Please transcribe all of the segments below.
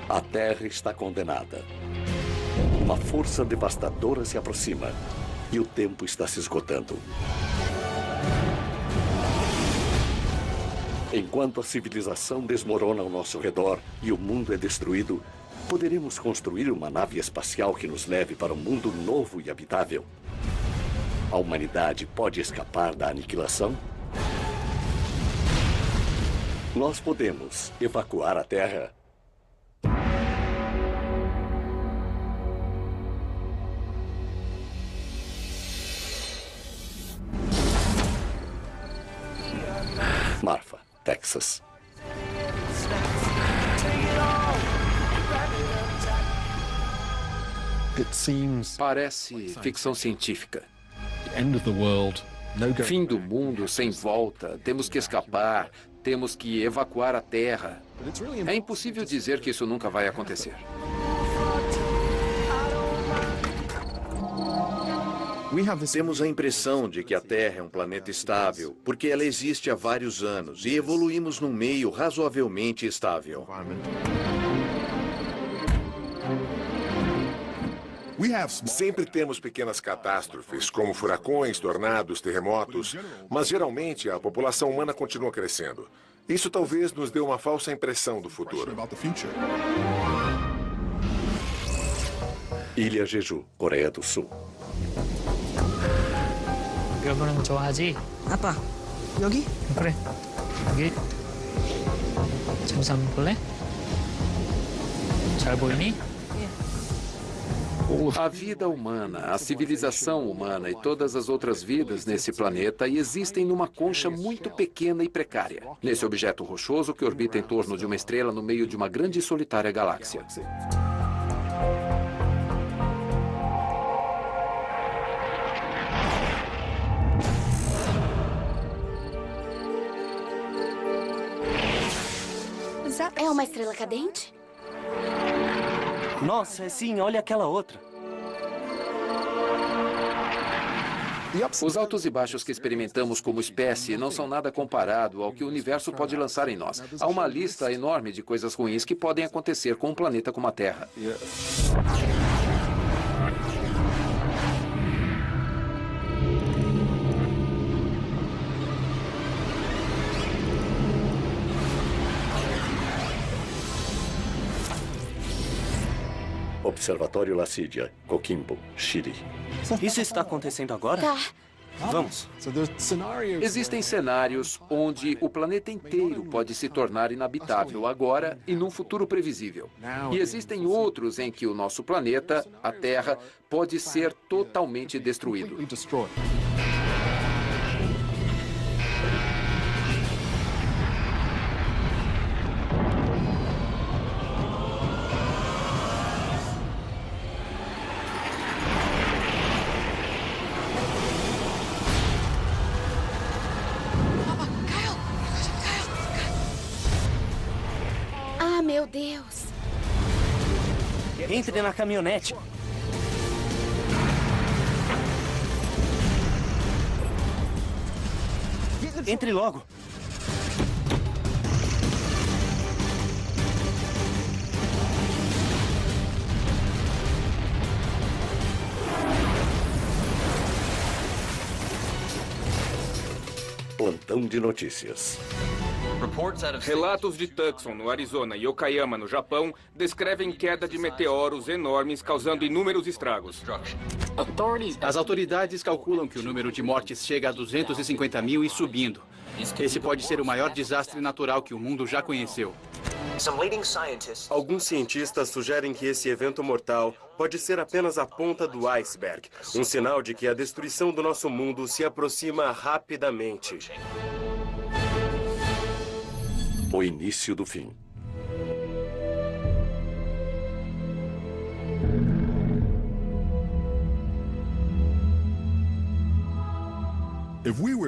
A Terra está condenada. Uma força devastadora se aproxima e o tempo está se esgotando. Enquanto a civilização desmorona ao nosso redor e o mundo é destruído, poderemos construir uma nave espacial que nos leve para um mundo novo e habitável. A humanidade pode escapar da aniquilação? Nós podemos evacuar a Terra. Marfa, Texas. Parece ficção científica. Fim do mundo sem volta. Temos que escapar. Temos que evacuar a Terra. É impossível dizer que isso nunca vai acontecer. Temos a impressão de que a Terra é um planeta estável, porque ela existe há vários anos e evoluímos num meio razoavelmente estável. Sempre temos pequenas catástrofes, como furacões, tornados, terremotos, mas geralmente a população humana continua crescendo. Isso talvez nos dê uma falsa impressão do futuro. Ilha Jeju, Coreia do Sul. 여보는 거 좋아하지? 아빠, 여기? 그래. 여기. 잠시 한번 볼래? 잘 보이니? A vida humana, a civilização humana e todas as outras vidas nesse planeta existem numa concha muito pequena e precária, nesse objeto rochoso que orbita em torno de uma estrela no meio de uma grande e solitária galáxia. É uma estrela cadente? Nossa, sim, olha aquela outra. Os altos e baixos que experimentamos como espécie não são nada comparado ao que o universo pode lançar em nós. Há uma lista enorme de coisas ruins que podem acontecer com um planeta como a Terra. Observatório Lacidia, Coquimbo, Chile. Isso está acontecendo agora? Tá. Vamos. Existem cenários onde o planeta inteiro pode se tornar inabitável agora e num futuro previsível. E existem outros em que o nosso planeta, a Terra, pode ser totalmente destruído. Ah, meu Deus. Entre na caminhonete. Entre logo. Plantão de notícias. Relatos de Tucson, no Arizona, e Okayama, no Japão, descrevem queda de meteoros enormes causando inúmeros estragos. As autoridades calculam que o número de mortes chega a 250 mil e subindo. Esse pode ser o maior desastre natural que o mundo já conheceu. Alguns cientistas sugerem que esse evento mortal pode ser apenas a ponta do iceberg, um sinal de que a destruição do nosso mundo se aproxima rapidamente. O início do fim.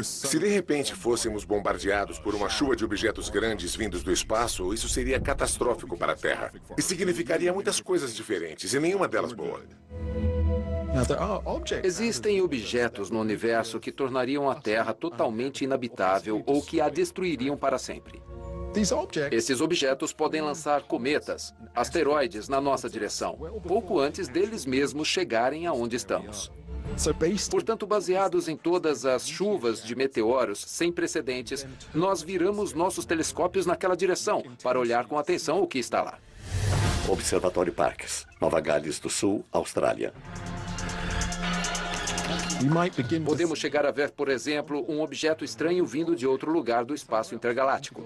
Se de repente fôssemos bombardeados por uma chuva de objetos grandes vindos do espaço, isso seria catastrófico para a Terra. E significaria muitas coisas diferentes, e nenhuma delas boa. Existem objetos no universo que tornariam a Terra totalmente inabitável ou que a destruiriam para sempre. Esses objetos podem lançar cometas, asteroides na nossa direção, pouco antes deles mesmos chegarem aonde estamos. Portanto, baseados em todas as chuvas de meteoros sem precedentes, nós viramos nossos telescópios naquela direção para olhar com atenção o que está lá. Observatório Parkes, Nova Gales do Sul, Austrália. Podemos chegar a ver, por exemplo, um objeto estranho vindo de outro lugar do espaço intergaláctico.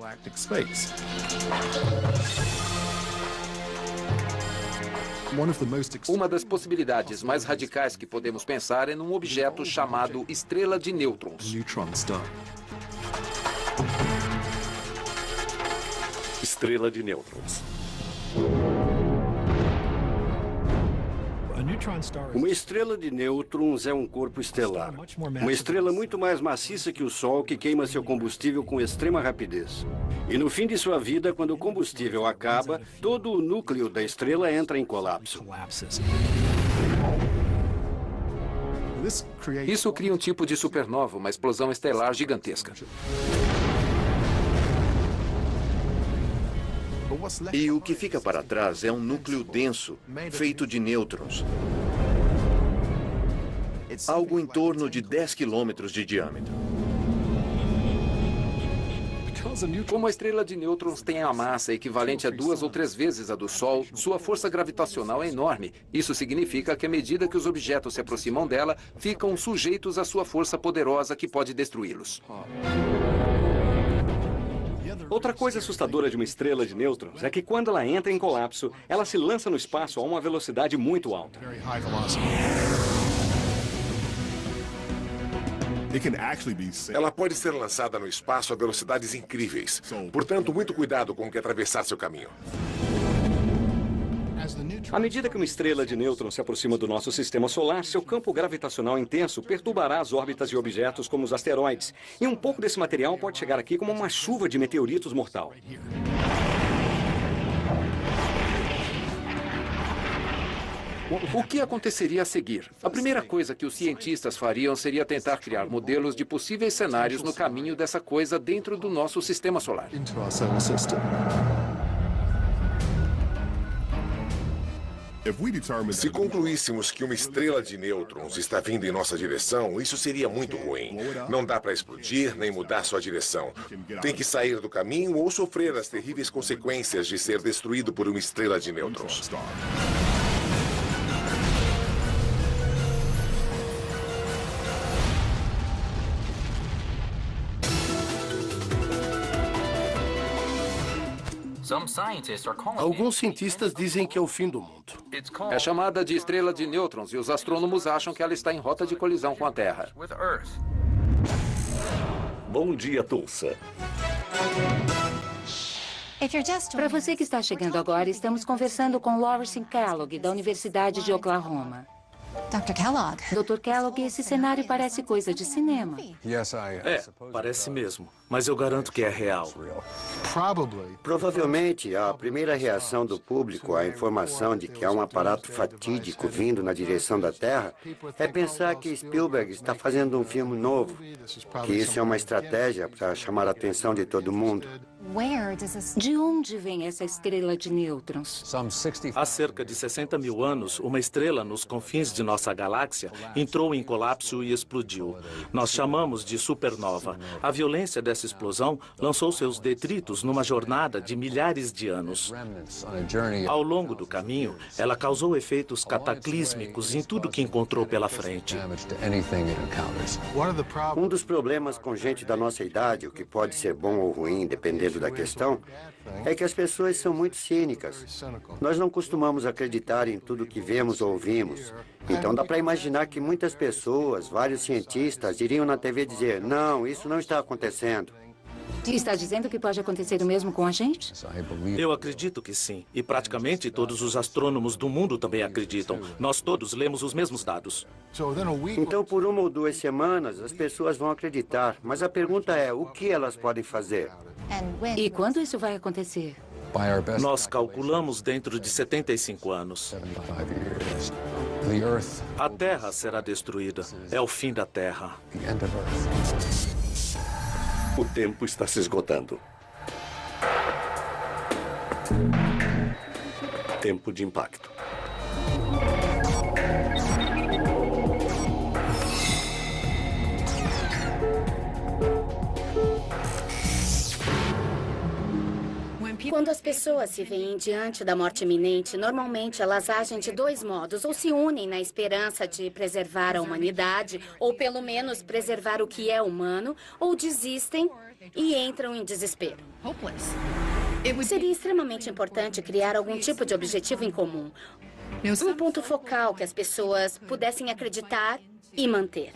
Uma das possibilidades mais radicais que podemos pensar é num objeto chamado estrela de nêutrons. Estrela de nêutrons. Uma estrela de nêutrons é um corpo estelar. Uma estrela muito mais maciça que o Sol, que queima seu combustível com extrema rapidez. E no fim de sua vida, quando o combustível acaba, todo o núcleo da estrela entra em colapso. Isso cria um tipo de supernova, uma explosão estelar gigantesca. E o que fica para trás é um núcleo denso, feito de nêutrons. Algo em torno de 10 quilômetros de diâmetro. Como a estrela de nêutrons tem a massa equivalente a 2 ou 3 vezes a do Sol, sua força gravitacional é enorme. Isso significa que à medida que os objetos se aproximam dela, ficam sujeitos à sua força poderosa que pode destruí-los. Outra coisa assustadora de uma estrela de nêutrons é que quando ela entra em colapso, ela se lança no espaço a uma velocidade muito alta. Ela pode ser lançada no espaço a velocidades incríveis. Portanto, muito cuidado com o que atravessar seu caminho. À medida que uma estrela de nêutrons se aproxima do nosso sistema solar, seu campo gravitacional intenso perturbará as órbitas de objetos como os asteroides. E um pouco desse material pode chegar aqui como uma chuva de meteoritos mortal. O que aconteceria a seguir? A primeira coisa que os cientistas fariam seria tentar criar modelos de possíveis cenários no caminho dessa coisa dentro do nosso sistema solar. Se concluíssemos que uma estrela de nêutrons está vindo em nossa direção, isso seria muito ruim. Não dá para explodir nem mudar sua direção. Tem que sair do caminho ou sofrer as terríveis consequências de ser destruído por uma estrela de nêutrons. Alguns cientistas dizem que é o fim do mundo. É chamada de estrela de nêutrons e os astrônomos acham que ela está em rota de colisão com a Terra. Bom dia, Tulsa. Para você que está chegando agora, estamos conversando com Lawrence Kellogg, da Universidade de Oklahoma. Dr. Kellogg. Dr. Kellogg, esse cenário parece coisa de cinema. Parece mesmo. Mas eu garanto que é real. Provavelmente, a primeira reação do público à informação de que há um aparato fatídico vindo na direção da Terra é pensar que Spielberg está fazendo um filme novo, que isso é uma estratégia para chamar a atenção de todo mundo. De onde vem essa estrela de nêutrons? Há cerca de 60 mil anos, uma estrela nos confins de nossa galáxia entrou em colapso e explodiu. Nós chamamos de supernova. A violência dessa explosão lançou seus detritos numa jornada de milhares de anos. Ao longo do caminho, ela causou efeitos cataclísmicos em tudo que encontrou pela frente. Um dos problemas com gente da nossa idade, o que pode ser bom ou ruim, dependendo da questão, é que as pessoas são muito cínicas. Nós não costumamos acreditar em tudo que vemos ou ouvimos. Então dá para imaginar que muitas pessoas, vários cientistas, iriam na TV dizer: não, isso não está acontecendo. Está dizendo que pode acontecer o mesmo com a gente? Eu acredito que sim. E praticamente todos os astrônomos do mundo também acreditam. Nós todos lemos os mesmos dados. Então, por 1 ou 2 semanas, as pessoas vão acreditar. Mas a pergunta é, o que elas podem fazer? E quando isso vai acontecer? Nós calculamos dentro de 75 anos. A Terra será destruída. É o fim da Terra. O tempo está se esgotando. Tempo de impacto. Quando as pessoas se veem diante da morte iminente, normalmente elas agem de dois modos. Ou se unem na esperança de preservar a humanidade, ou pelo menos preservar o que é humano, ou desistem e entram em desespero. Seria extremamente importante criar algum tipo de objetivo em comum. Um ponto focal que as pessoas pudessem acreditar e manter.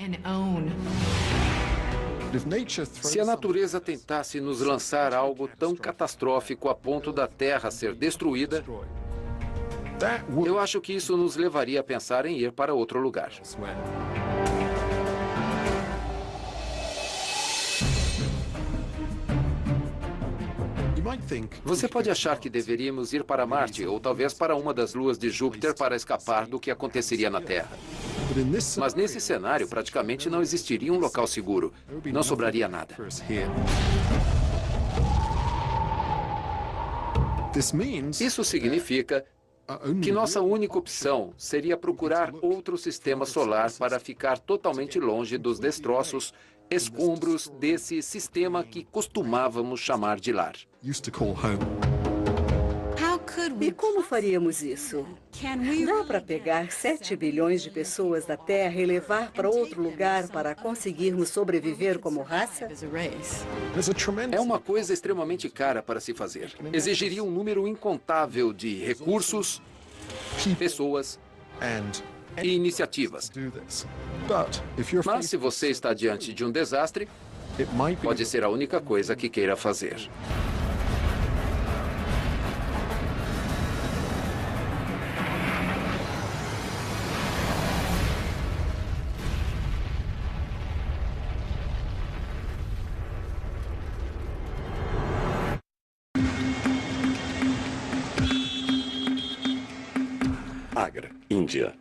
Se a natureza tentasse nos lançar algo tão catastrófico a ponto da Terra ser destruída, eu acho que isso nos levaria a pensar em ir para outro lugar. Você pode achar que deveríamos ir para Marte ou talvez para uma das luas de Júpiter para escapar do que aconteceria na Terra. Mas nesse cenário, praticamente não existiria um local seguro. Não sobraria nada. Isso significa que nossa única opção seria procurar outro sistema solar para ficar totalmente longe dos destroços, escombros desse sistema que costumávamos chamar de lar. E como faríamos isso? Dá para pegar 7 bilhões de pessoas da Terra e levar para outro lugar para conseguirmos sobreviver como raça? É uma coisa extremamente cara para se fazer. Exigiria um número incontável de recursos, pessoas e iniciativas. Mas se você está diante de um desastre, pode ser a única coisa que queira fazer. Agra, Índia.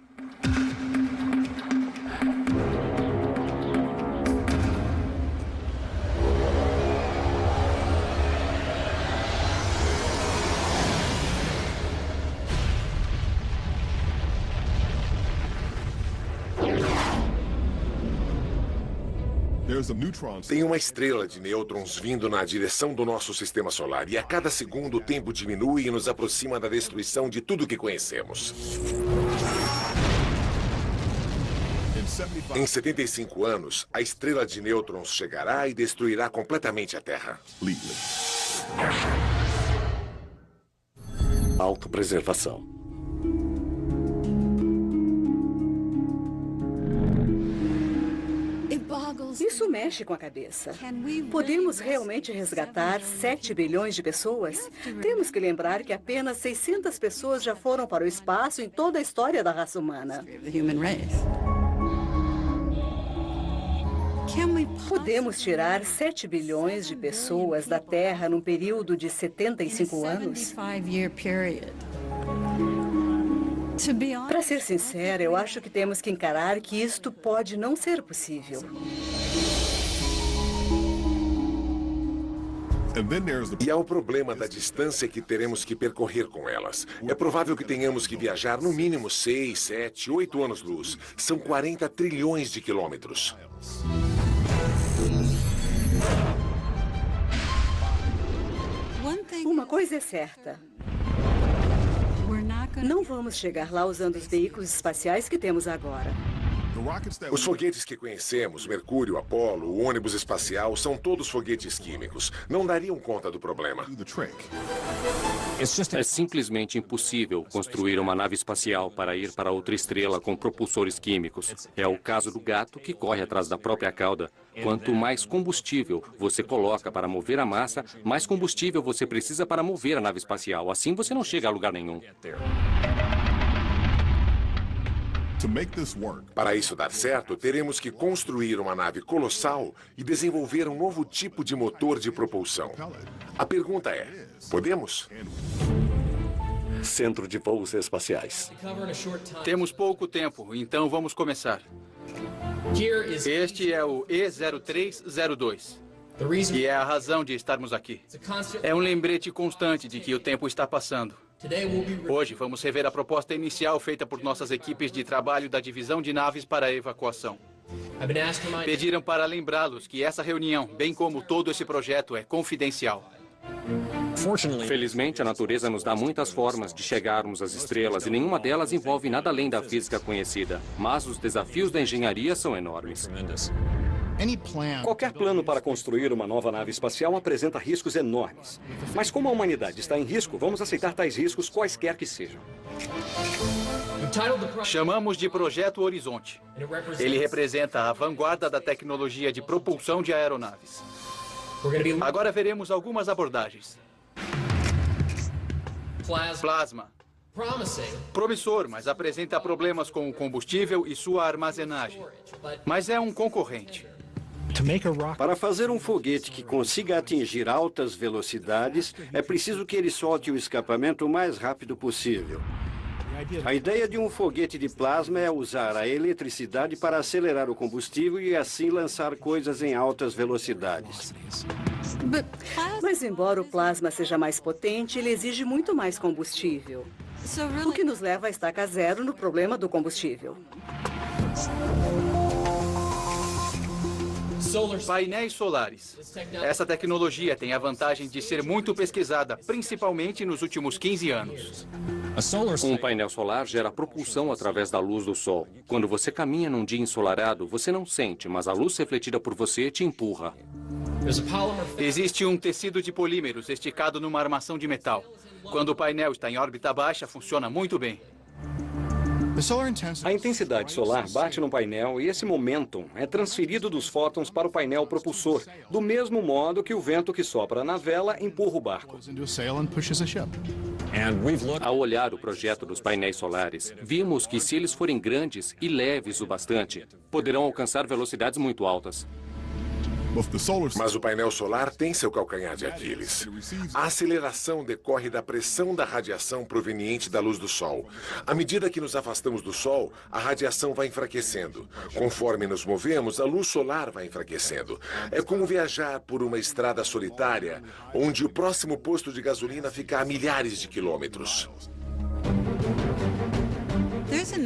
Tem uma estrela de nêutrons vindo na direção do nosso sistema solar e a cada segundo o tempo diminui e nos aproxima da destruição de tudo que conhecemos. Em 75 anos, a estrela de nêutrons chegará e destruirá completamente a Terra. Autopreservação. Isso mexe com a cabeça. Podemos realmente resgatar 7 bilhões de pessoas? Temos que lembrar que apenas 600 pessoas já foram para o espaço em toda a história da raça humana. Podemos tirar 7 bilhões de pessoas da Terra num período de 75 anos? Para ser sincera, eu acho que temos que encarar que isto pode não ser possível. E há o problema da distância que teremos que percorrer com elas. É provável que tenhamos que viajar no mínimo 6, 7, 8 anos-luz. São 40 trilhões de quilômetros. Uma coisa é certa. Não vamos chegar lá usando os veículos espaciais que temos agora. Os foguetes que conhecemos, Mercúrio, Apolo, o ônibus espacial, são todos foguetes químicos. Não dariam conta do problema. É simplesmente impossível construir uma nave espacial para ir para outra estrela com propulsores químicos. É o caso do gato que corre atrás da própria cauda. Quanto mais combustível você coloca para mover a massa, mais combustível você precisa para mover a nave espacial. Assim você não chega a lugar nenhum. Para isso dar certo, teremos que construir uma nave colossal e desenvolver um novo tipo de motor de propulsão. A pergunta é, podemos? Centro de Voos Espaciais. Temos pouco tempo, então vamos começar. Este é o E0302. E é a razão de estarmos aqui. É um lembrete constante de que o tempo está passando. Hoje vamos rever a proposta inicial feita por nossas equipes de trabalho da divisão de naves para a evacuação. Pediram para lembrá-los que essa reunião, bem como todo esse projeto, é confidencial. Felizmente, a natureza nos dá muitas formas de chegarmos às estrelas e nenhuma delas envolve nada além da física conhecida. Mas os desafios da engenharia são enormes. Qualquer plano para construir uma nova nave espacial apresenta riscos enormes. Mas como a humanidade está em risco, vamos aceitar tais riscos quaisquer que sejam. Chamamos de Projeto Horizonte. Ele representa a vanguarda da tecnologia de propulsão de aeronaves. Agora veremos algumas abordagens. Plasma. Promissor, mas apresenta problemas com o combustível e sua armazenagem. Mas é um concorrente. Para fazer um foguete que consiga atingir altas velocidades, é preciso que ele solte o escapamento o mais rápido possível. A ideia de um foguete de plasma é usar a eletricidade para acelerar o combustível e assim lançar coisas em altas velocidades. Mas embora o plasma seja mais potente, ele exige muito mais combustível. O que nos leva a estaca zero no problema do combustível. Painéis solares. Essa tecnologia tem a vantagem de ser muito pesquisada, principalmente nos últimos 15 anos. Um painel solar gera propulsão através da luz do sol. Quando você caminha num dia ensolarado, você não sente, mas a luz refletida por você te empurra. Existe um tecido de polímeros esticado numa armação de metal. Quando o painel está em órbita baixa, funciona muito bem. A intensidade solar bate no painel e esse momentum é transferido dos fótons para o painel propulsor, do mesmo modo que o vento que sopra na vela empurra o barco. Ao olhar o projeto dos painéis solares, vimos que se eles forem grandes e leves o bastante, poderão alcançar velocidades muito altas. Mas o painel solar tem seu calcanhar de Aquiles. A aceleração decorre da pressão da radiação proveniente da luz do Sol. À medida que nos afastamos do Sol, a radiação vai enfraquecendo. Conforme nos movemos, a luz solar vai enfraquecendo. É como viajar por uma estrada solitária, onde o próximo posto de gasolina fica a milhares de quilômetros.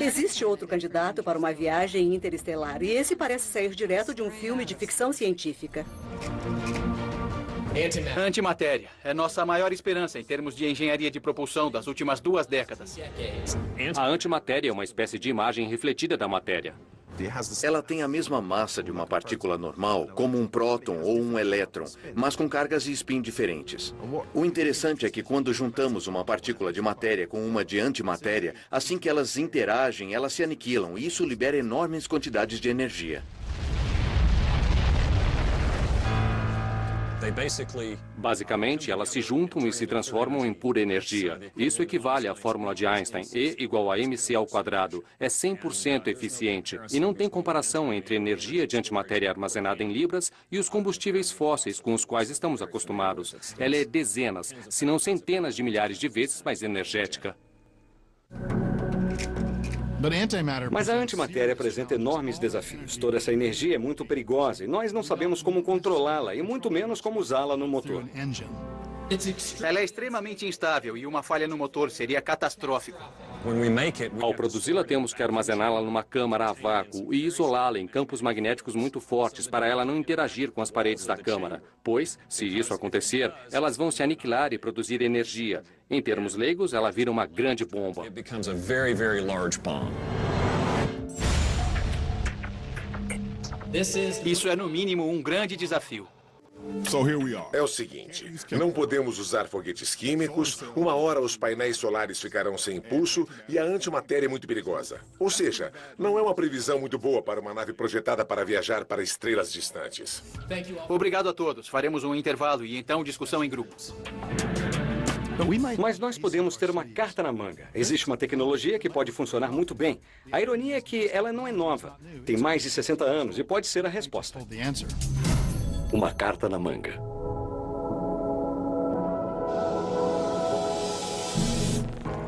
Existe outro candidato para uma viagem interestelar, e esse parece sair direto de um filme de ficção científica. Antimatéria. É nossa maior esperança em termos de engenharia de propulsão das últimas 2 décadas. A antimatéria é uma espécie de imagem refletida da matéria. Ela tem a mesma massa de uma partícula normal, como um próton ou um elétron, mas com cargas e spin diferentes. O interessante é que quando juntamos uma partícula de matéria com uma de antimatéria, assim que elas interagem, elas se aniquilam, e isso libera enormes quantidades de energia. Basicamente, elas se juntam e se transformam em pura energia. Isso equivale à fórmula de Einstein, E igual a mc². É 100% eficiente e não tem comparação entre energia de antimatéria armazenada em libras e os combustíveis fósseis com os quais estamos acostumados. Ela é dezenas, se não centenas de milhares de vezes mais energética. Mas a antimatéria apresenta enormes desafios. Toda essa energia é muito perigosa e nós não sabemos como controlá-la e muito menos como usá-la no motor. Ela é extremamente instável e uma falha no motor seria catastrófico. Ao produzi-la, temos que armazená-la numa câmara a vácuo e isolá-la em campos magnéticos muito fortes para ela não interagir com as paredes da câmara. Pois, se isso acontecer, elas vão se aniquilar e produzir energia. Em termos leigos, ela vira uma grande bomba. Isso é, no mínimo, um grande desafio. É o seguinte, não podemos usar foguetes químicos, uma hora os painéis solares ficarão sem impulso e a antimatéria é muito perigosa. Ou seja, não é uma previsão muito boa para uma nave projetada para viajar para estrelas distantes. Obrigado a todos. Faremos um intervalo e então discussão em grupos. Mas nós podemos ter uma carta na manga. Existe uma tecnologia que pode funcionar muito bem. A ironia é que ela não é nova. Tem mais de 60 anos e pode ser a resposta. Uma carta na manga.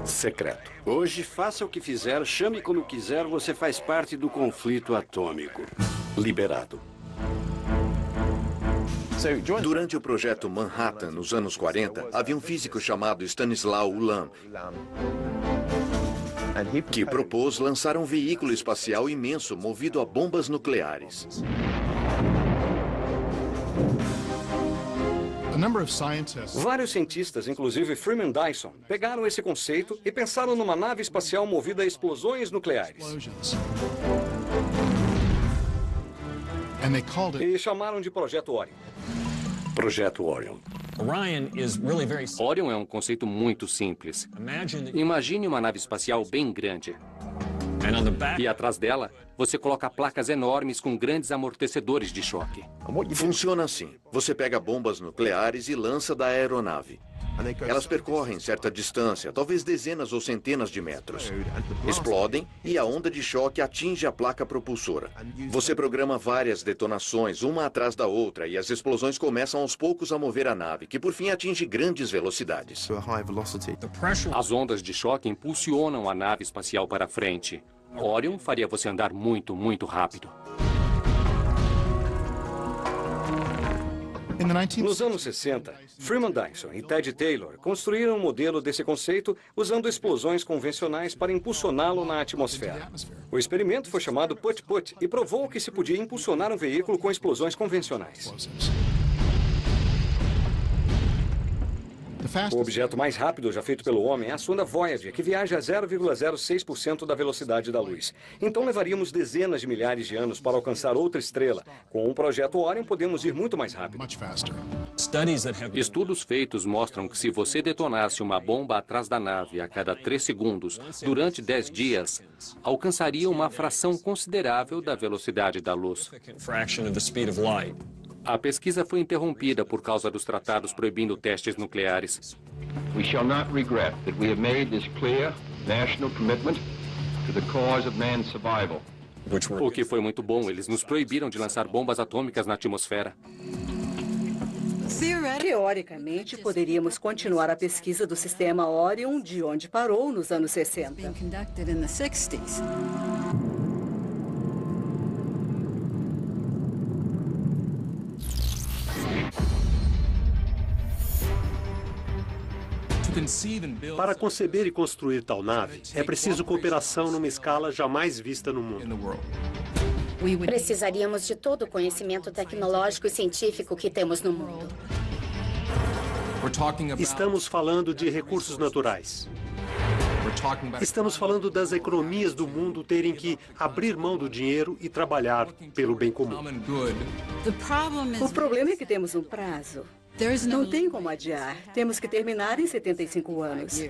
Secreto. Hoje, faça o que fizer, chame como quiser, você faz parte do conflito atômico. Liberado. Durante o projeto Manhattan, nos anos 40, havia um físico chamado Stanislaw Ulam, que propôs lançar um veículo espacial imenso movido a bombas nucleares. Vários cientistas, inclusive Freeman Dyson, pegaram esse conceito e pensaram numa nave espacial movida a explosões nucleares. E chamaram de Projeto Orion. Projeto Orion. Orion é um conceito muito simples. Imagine uma nave espacial bem grande. E atrás dela, você coloca placas enormes com grandes amortecedores de choque. Funciona assim. Você pega bombas nucleares e lança da aeronave. Elas percorrem certa distância, talvez dezenas ou centenas de metros. Explodem e a onda de choque atinge a placa propulsora. Você programa várias detonações, uma atrás da outra, e as explosões começam aos poucos a mover a nave, que por fim atinge grandes velocidades. As ondas de choque impulsionam a nave espacial para frente. Orion faria você andar muito, muito rápido. Nos anos 60, Freeman Dyson e Ted Taylor construíram um modelo desse conceito usando explosões convencionais para impulsioná-lo na atmosfera. O experimento foi chamado Put-Put e provou que se podia impulsionar um veículo com explosões convencionais. O objeto mais rápido já feito pelo homem é a sonda Voyager, que viaja a 0,06% da velocidade da luz. Então levaríamos dezenas de milhares de anos para alcançar outra estrela. Com o projeto Orion podemos ir muito mais rápido. Estudos feitos mostram que se você detonasse uma bomba atrás da nave a cada 3 segundos, durante 10 dias, alcançaria uma fração considerável da velocidade da luz. A pesquisa foi interrompida por causa dos tratados proibindo testes nucleares. We shall not regret that we have made this clear national commitment to the cause of man's survival. O que foi muito bom, eles nos proibiram de lançar bombas atômicas na atmosfera. Teoricamente, poderíamos continuar a pesquisa do sistema Orion de onde parou nos anos 60. Para conceber e construir tal nave, é preciso cooperação numa escala jamais vista no mundo. Precisaríamos de todo o conhecimento tecnológico e científico que temos no mundo. Estamos falando de recursos naturais. Estamos falando das economias do mundo terem que abrir mão do dinheiro e trabalhar pelo bem comum. O problema é que temos um prazo. Não tem como adiar. Temos que terminar em 75 anos.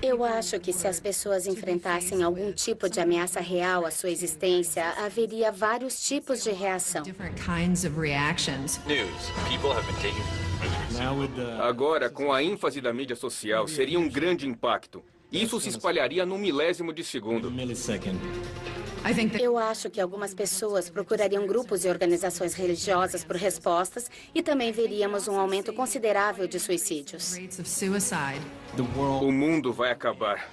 Eu acho que se as pessoas enfrentassem algum tipo de ameaça real à sua existência, haveria vários tipos de reação. Agora, com a ênfase da mídia social, seria um grande impacto. Isso se espalharia num milésimo de segundo. Eu acho que algumas pessoas procurariam grupos e organizações religiosas por respostas e também veríamos um aumento considerável de suicídios. O mundo vai acabar.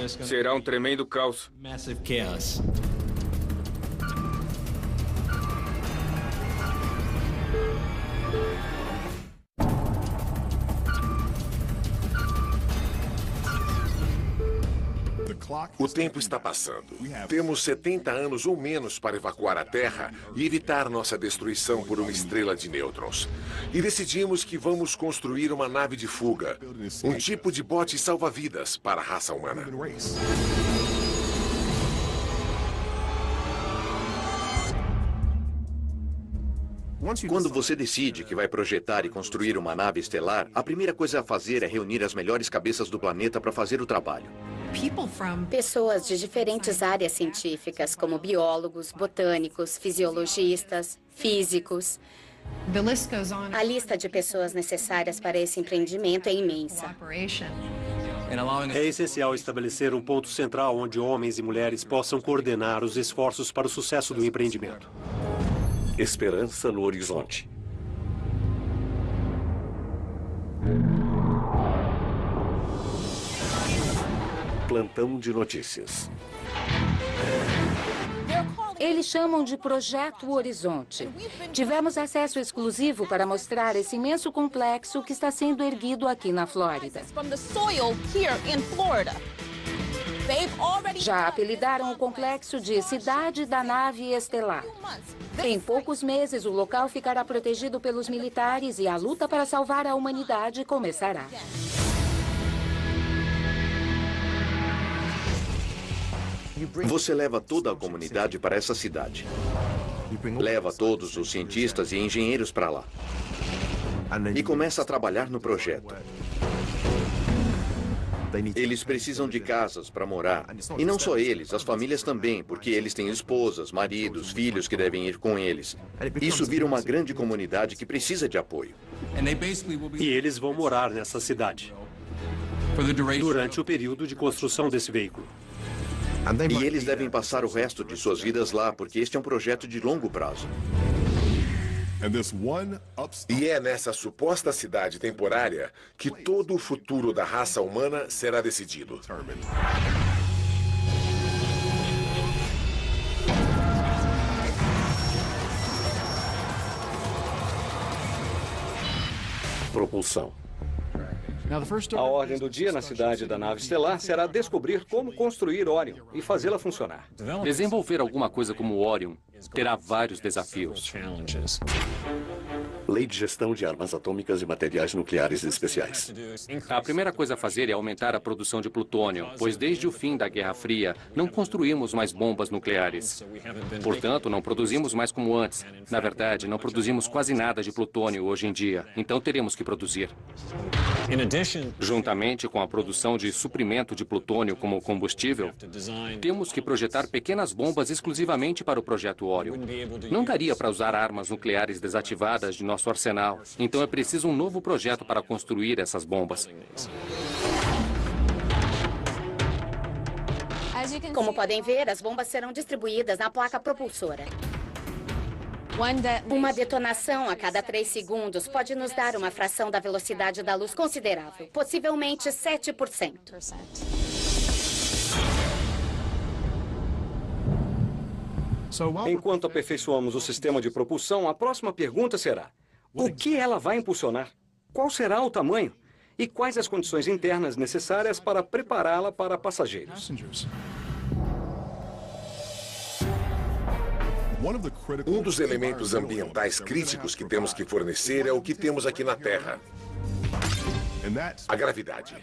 Será um tremendo caos. O tempo está passando. Temos 70 anos ou menos para evacuar a Terra e evitar nossa destruição por uma estrela de nêutrons. E decidimos que vamos construir uma nave de fuga, um tipo de bote salva-vidas para a raça humana. Quando você decide que vai projetar e construir uma nave estelar, a primeira coisa a fazer é reunir as melhores cabeças do planeta para fazer o trabalho. Pessoas de diferentes áreas científicas, como biólogos, botânicos, fisiologistas, físicos. A lista de pessoas necessárias para esse empreendimento é imensa. É essencial estabelecer um ponto central onde homens e mulheres possam coordenar os esforços para o sucesso do empreendimento. Esperança no horizonte. plantão de notícias. Eles chamam de Projeto Horizonte. Tivemos acesso exclusivo para mostrar esse imenso complexo que está sendo erguido aqui na Flórida. Já apelidaram o complexo de Cidade da Nave Estelar. Em poucos meses, o local ficará protegido pelos militares e a luta para salvar a humanidade começará. Você leva toda a comunidade para essa cidade. Leva todos os cientistas e engenheiros para lá. E começa a trabalhar no projeto. Eles precisam de casas para morar. E não só eles, as famílias também, porque eles têm esposas, maridos, filhos que devem ir com eles. Isso vira uma grande comunidade que precisa de apoio. E eles vão morar nessa cidade durante o período de construção desse veículo. E eles devem passar o resto de suas vidas lá, porque este é um projeto de longo prazo. E é nessa suposta cidade temporária que todo o futuro da raça humana será decidido. Propulsão. A ordem do dia na cidade da nave estelar será descobrir como construir Orion e fazê-la funcionar. Desenvolver alguma coisa como Orion terá vários desafios. Lei de gestão de armas atômicas e materiais nucleares especiais. A primeira coisa a fazer é aumentar a produção de plutônio, pois desde o fim da Guerra Fria não construímos mais bombas nucleares. Portanto, não produzimos mais como antes. Na verdade, não produzimos quase nada de plutônio hoje em dia, então teremos que produzir. Juntamente com a produção de suprimento de plutônio como combustível, temos que projetar pequenas bombas exclusivamente para o projeto Orion. Não daria para usar armas nucleares desativadas de nosso arsenal, então é preciso um novo projeto para construir essas bombas. Como podem ver, as bombas serão distribuídas na placa propulsora. Uma detonação a cada 3 segundos pode nos dar uma fração da velocidade da luz considerável, possivelmente 7%. Enquanto aperfeiçoamos o sistema de propulsão, a próxima pergunta será: o que ela vai impulsionar? Qual será o tamanho? E quais as condições internas necessárias para prepará-la para passageiros? Um dos elementos ambientais críticos que temos que fornecer é o que temos aqui na Terra: a gravidade.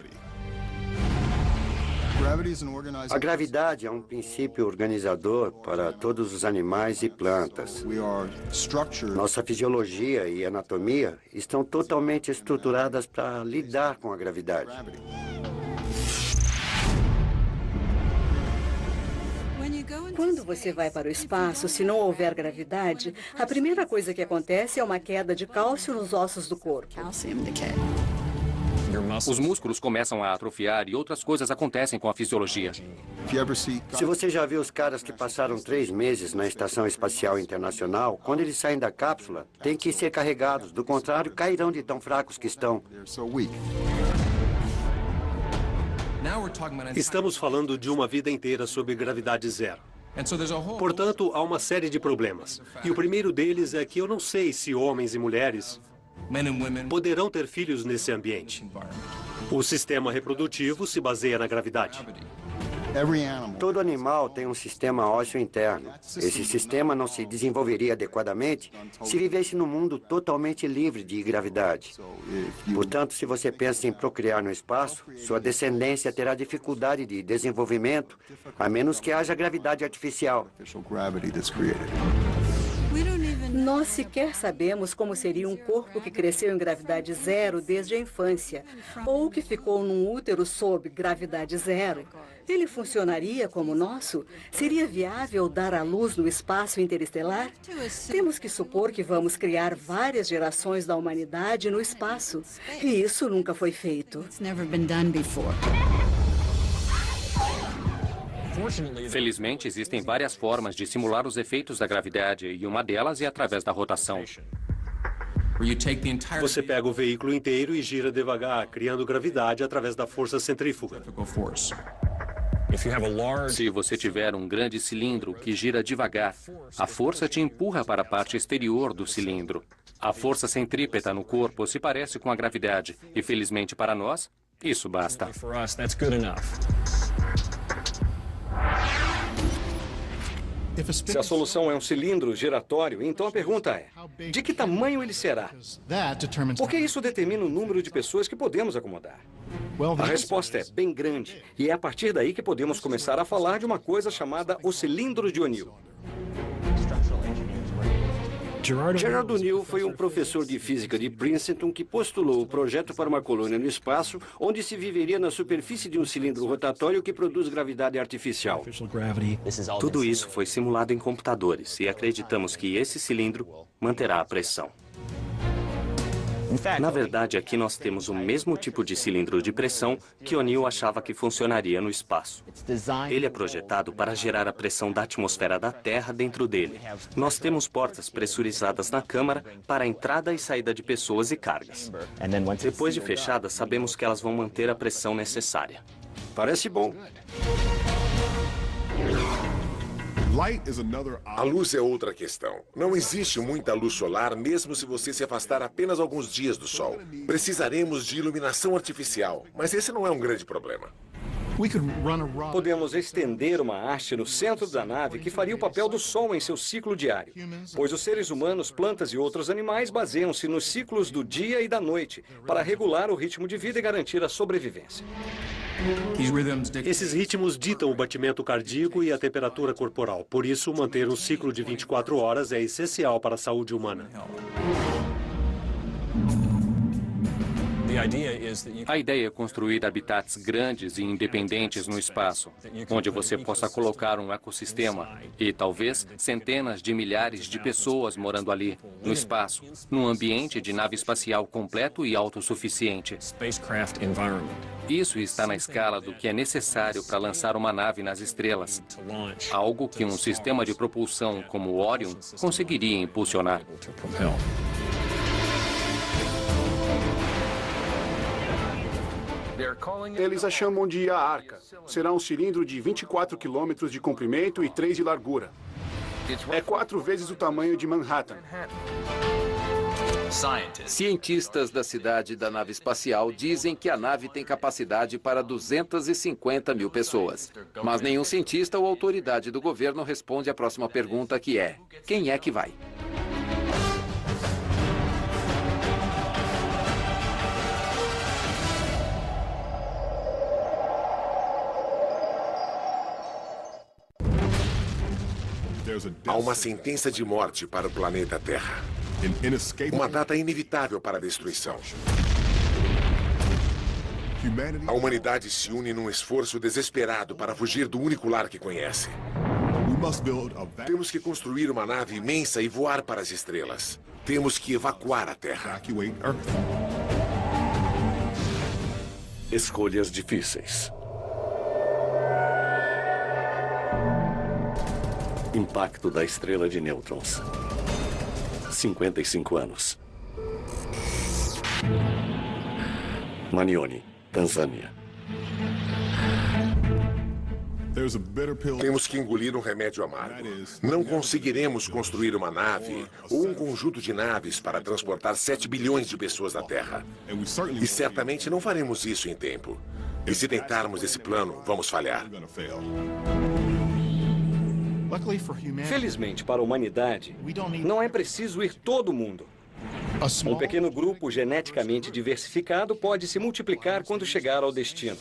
A gravidade é um princípio organizador para todos os animais e plantas. Nossa fisiologia e anatomia estão totalmente estruturadas para lidar com a gravidade. Quando você vai para o espaço, se não houver gravidade, a primeira coisa que acontece é uma queda de cálcio nos ossos do corpo. Os músculos começam a atrofiar e outras coisas acontecem com a fisiologia. Se você já viu os caras que passaram 3 meses na Estação Espacial Internacional, quando eles saem da cápsula, têm que ser carregados. Do contrário, cairão de tão fracos que estão. Estamos falando de uma vida inteira sob gravidade zero. Portanto, há uma série de problemas. E o primeiro deles é que eu não sei se homens e mulheres poderão ter filhos nesse ambiente. O sistema reprodutivo se baseia na gravidade. Todo animal tem um sistema ósseo interno. Esse sistema não se desenvolveria adequadamente se vivesse num mundo totalmente livre de gravidade. Portanto, se você pensa em procriar no espaço, sua descendência terá dificuldade de desenvolvimento, a menos que haja gravidade artificial. Nós sequer sabemos como seria um corpo que cresceu em gravidade zero desde a infância, ou que ficou num útero sob gravidade zero. Ele funcionaria como o nosso? Seria viável dar à luz no espaço interestelar? Temos que supor que vamos criar várias gerações da humanidade no espaço. E isso nunca foi feito. Felizmente, existem várias formas de simular os efeitos da gravidade, e uma delas é através da rotação. Você pega o veículo inteiro e gira devagar, criando gravidade através da força centrífuga. Se você tiver um grande cilindro que gira devagar, a força te empurra para a parte exterior do cilindro. A força centrípeta no corpo se parece com a gravidade, e felizmente para nós, isso basta. Se a solução é um cilindro giratório, então a pergunta é: de que tamanho ele será? Porque isso determina o número de pessoas que podemos acomodar. A resposta é bem grande, e é a partir daí que podemos começar a falar de uma coisa chamada o cilindro de O'Neill. Gerard O'Neill foi um professor de física de Princeton que postulou o projeto para uma colônia no espaço onde se viveria na superfície de um cilindro rotatório que produz gravidade artificial. Tudo isso foi simulado em computadores e acreditamos que esse cilindro manterá a pressão. Na verdade, aqui nós temos o mesmo tipo de cilindro de pressão que O'Neill achava que funcionaria no espaço. Ele é projetado para gerar a pressão da atmosfera da Terra dentro dele. Nós temos portas pressurizadas na câmara para a entrada e saída de pessoas e cargas. Depois de fechadas, sabemos que elas vão manter a pressão necessária. Parece bom. A luz é outra questão. Não existe muita luz solar, mesmo se você se afastar apenas alguns dias do Sol. Precisaremos de iluminação artificial, mas esse não é um grande problema. Podemos estender uma haste no centro da nave que faria o papel do Sol em seu ciclo diário, pois os seres humanos, plantas e outros animais baseiam-se nos ciclos do dia e da noite para regular o ritmo de vida e garantir a sobrevivência. Esses ritmos ditam o batimento cardíaco e a temperatura corporal. Por isso, manter um ciclo de 24 horas é essencial para a saúde humana. A ideia é construir habitats grandes e independentes no espaço, onde você possa colocar um ecossistema e, talvez, centenas de milhares de pessoas morando ali, no espaço, num ambiente de nave espacial completo e autossuficiente. Isso está na escala do que é necessário para lançar uma nave nas estrelas, algo que um sistema de propulsão como o Orion conseguiria impulsionar. Eles a chamam de a Arca. Será um cilindro de 24 quilômetros de comprimento e 3 de largura. É 4 vezes o tamanho de Manhattan. Cientistas da cidade da nave espacial dizem que a nave tem capacidade para 250 mil pessoas. Mas nenhum cientista ou autoridade do governo responde à próxima pergunta, que é: quem é que vai? Há uma sentença de morte para o planeta Terra. Uma data inevitável para a destruição. A humanidade se une num esforço desesperado para fugir do único lar que conhece. Temos que construir uma nave imensa e voar para as estrelas. Temos que evacuar a Terra. Escolhas difíceis. Impacto da estrela de nêutrons. 55 anos. Manioni, Tanzânia. Temos que engolir um remédio amargo. Não conseguiremos construir uma nave ou um conjunto de naves para transportar 7 bilhões de pessoas da Terra. E certamente não faremos isso em tempo. E se tentarmos esse plano, vamos falhar. Felizmente para a humanidade, não é preciso ir todo mundo. Um pequeno grupo geneticamente diversificado pode se multiplicar quando chegar ao destino.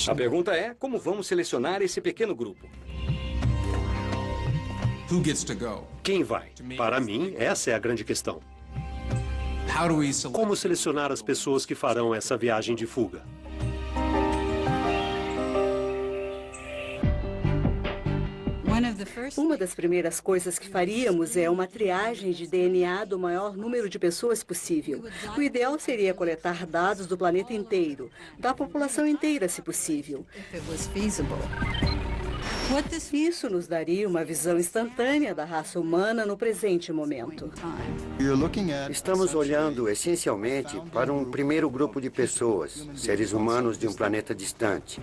A pergunta é: como vamos selecionar esse pequeno grupo? Quem vai? Para mim, essa é a grande questão. Como selecionar as pessoas que farão essa viagem de fuga? Uma das primeiras coisas que faríamos é uma triagem de DNA do maior número de pessoas possível. O ideal seria coletar dados do planeta inteiro, da população inteira, se possível. Isso nos daria uma visão instantânea da raça humana no presente momento. Estamos olhando, essencialmente, para um primeiro grupo de pessoas, seres humanos de um planeta distante.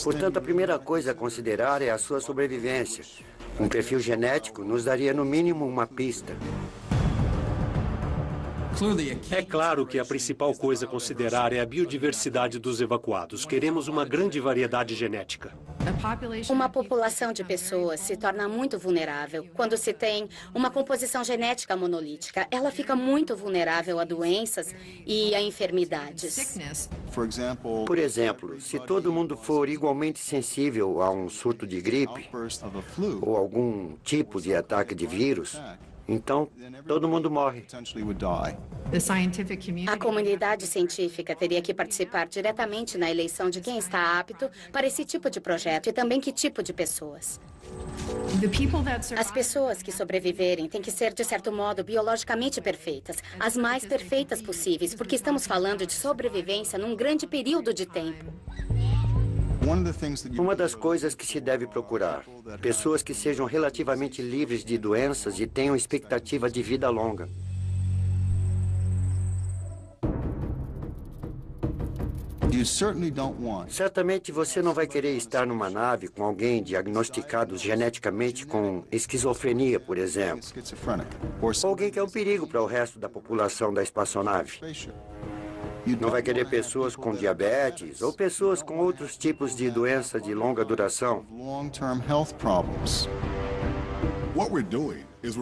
Portanto, a primeira coisa a considerar é a sua sobrevivência. Um perfil genético nos daria, no mínimo, uma pista. É claro que a principal coisa a considerar é a biodiversidade dos evacuados. Queremos uma grande variedade genética. Uma população de pessoas se torna muito vulnerável quando se tem uma composição genética monolítica. Ela fica muito vulnerável a doenças e a enfermidades. Por exemplo, se todo mundo for igualmente sensível a um surto de gripe ou algum tipo de ataque de vírus, então todo mundo morre. A comunidade científica teria que participar diretamente na eleição de quem está apto para esse tipo de projeto e também que tipo de pessoas. As pessoas que sobreviverem têm que ser, de certo modo, biologicamente perfeitas, as mais perfeitas possíveis, porque estamos falando de sobrevivência num grande período de tempo. Uma das coisas que se deve procurar, pessoas que sejam relativamente livres de doenças e tenham expectativa de vida longa. Certamente você não vai querer estar numa nave com alguém diagnosticado geneticamente com esquizofrenia, por exemplo. Ou alguém que é um perigo para o resto da população da espaçonave. Não vai querer pessoas com diabetes ou pessoas com outros tipos de doença de longa duração.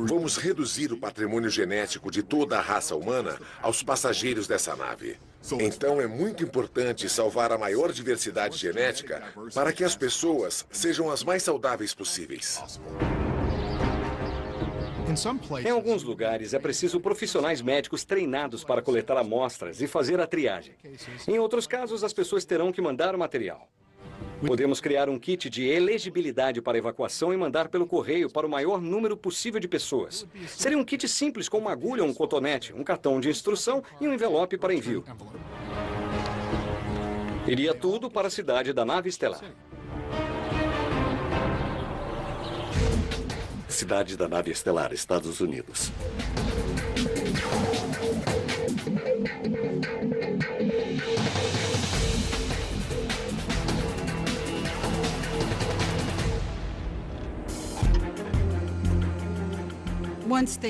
Vamos reduzir o patrimônio genético de toda a raça humana aos passageiros dessa nave. Então é muito importante salvar a maior diversidade genética para que as pessoas sejam as mais saudáveis possíveis. Em alguns lugares, é preciso profissionais médicos treinados para coletar amostras e fazer a triagem. Em outros casos, as pessoas terão que mandar o material. Podemos criar um kit de elegibilidade para evacuação e mandar pelo correio para o maior número possível de pessoas. Seria um kit simples com uma agulha, um cotonete, um cartão de instrução e um envelope para envio. Iria tudo para a cidade da nave estelar. Cidade da nave estelar, Estados Unidos.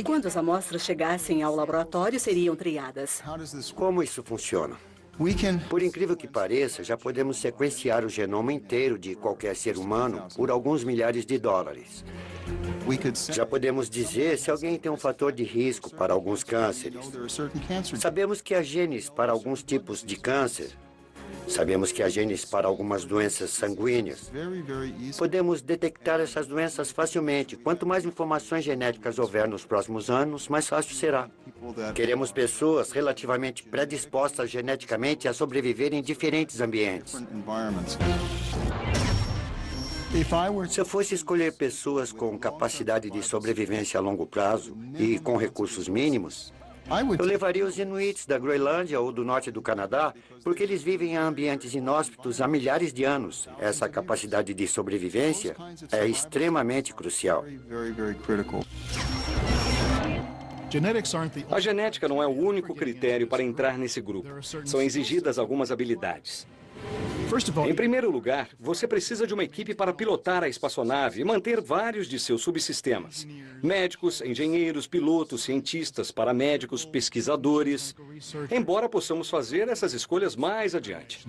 Quando as amostras chegassem ao laboratório, seriam triadas. Como isso funciona? Por incrível que pareça, já podemos sequenciar o genoma inteiro de qualquer ser humano por alguns milhares de dólares. Já podemos dizer se alguém tem um fator de risco para alguns cânceres. Sabemos que há genes para alguns tipos de câncer. Sabemos que há genes para algumas doenças sanguíneas. Podemos detectar essas doenças facilmente. Quanto mais informações genéticas houver nos próximos anos, mais fácil será. Queremos pessoas relativamente predispostas geneticamente a sobreviver em diferentes ambientes. Se eu fosse escolher pessoas com capacidade de sobrevivência a longo prazo e com recursos mínimos, eu levaria os Inuits da Groenlândia ou do norte do Canadá, porque eles vivem em ambientes inóspitos há milhares de anos. Essa capacidade de sobrevivência é extremamente crucial. A genética não é o único critério para entrar nesse grupo. São exigidas algumas habilidades. Em primeiro lugar, você precisa de uma equipe para pilotar a espaçonave e manter vários de seus subsistemas. Médicos, engenheiros, pilotos, cientistas, paramédicos, pesquisadores. Embora possamos fazer essas escolhas mais adiante.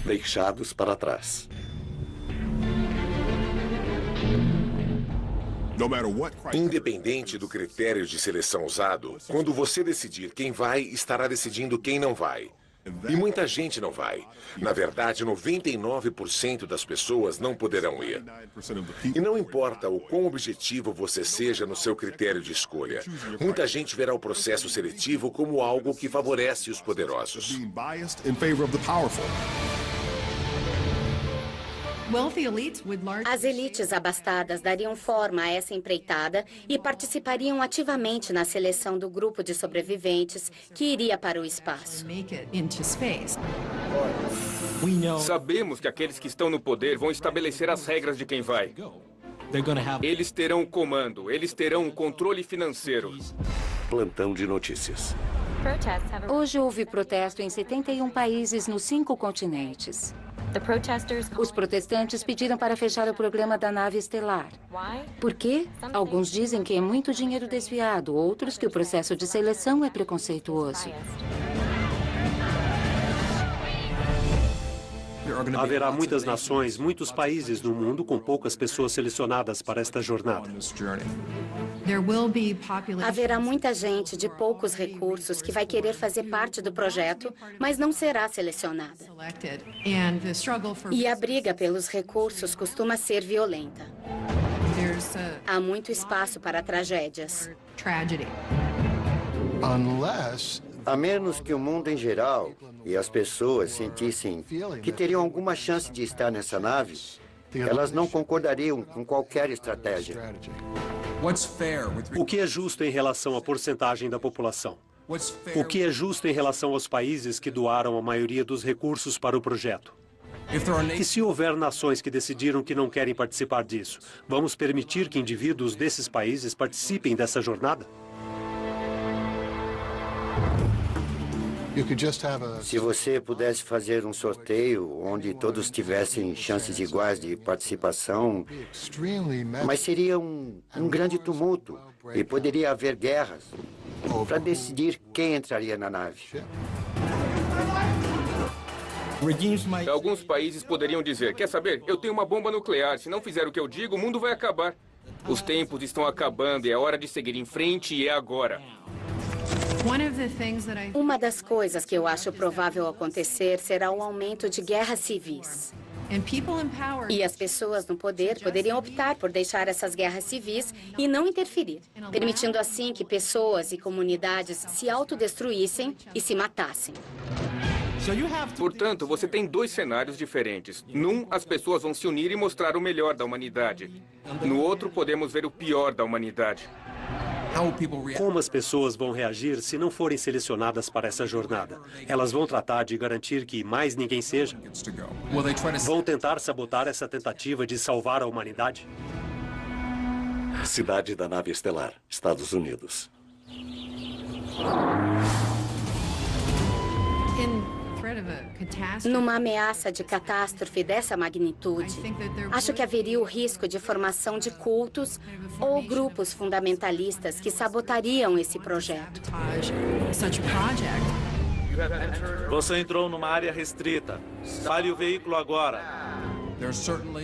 Deixados para trás. Independente do critério de seleção usado, quando você decidir quem vai, estará decidindo quem não vai. E muita gente não vai. Na verdade, 99% das pessoas não poderão ir. E não importa o quão objetivo você seja no seu critério de escolha, muita gente verá o processo seletivo como algo que favorece os poderosos. As elites abastadas dariam forma a essa empreitada e participariam ativamente na seleção do grupo de sobreviventes que iria para o espaço. Sabemos que aqueles que estão no poder vão estabelecer as regras de quem vai. Eles terão o comando, eles terão o controle financeiro. Plantão de notícias. Hoje houve protesto em 71 países nos 5 continentes. Os protestantes pediram para fechar o programa da nave estelar. Por quê? Alguns dizem que é muito dinheiro desviado, outros que o processo de seleção é preconceituoso. Haverá muitas nações, muitos países no mundo com poucas pessoas selecionadas para esta jornada. Haverá muita gente de poucos recursos que vai querer fazer parte do projeto, mas não será selecionada. E a briga pelos recursos costuma ser violenta. Há muito espaço para tragédias. A menos que o mundo em geral e as pessoas sentissem que teriam alguma chance de estar nessa nave, elas não concordariam com qualquer estratégia. O que é justo em relação à porcentagem da população? O que é justo em relação aos países que doaram a maioria dos recursos para o projeto? E se houver nações que decidiram que não querem participar disso, vamos permitir que indivíduos desses países participem dessa jornada? Se você pudesse fazer um sorteio onde todos tivessem chances iguais de participação, mas seria um grande tumulto e poderia haver guerras para decidir quem entraria na nave. Alguns países poderiam dizer, quer saber, eu tenho uma bomba nuclear, se não fizer o que eu digo, o mundo vai acabar. Os tempos estão acabando e é hora de seguir em frente e é agora. Uma das coisas que eu acho provável acontecer será o aumento de guerras civis. E as pessoas no poder poderiam optar por deixar essas guerras civis e não interferir, permitindo assim que pessoas e comunidades se autodestruíssem e se matassem. Portanto, você tem 2 cenários diferentes. Num, as pessoas vão se unir e mostrar o melhor da humanidade. No outro, podemos ver o pior da humanidade. Como as pessoas vão reagir se não forem selecionadas para essa jornada? Elas vão tratar de garantir que mais ninguém seja? Vão tentar sabotar essa tentativa de salvar a humanidade? Cidade da nave estelar, Estados Unidos. Numa ameaça de catástrofe dessa magnitude, acho que haveria o risco de formação de cultos ou grupos fundamentalistas que sabotariam esse projeto. Você entrou numa área restrita. Pare o veículo agora.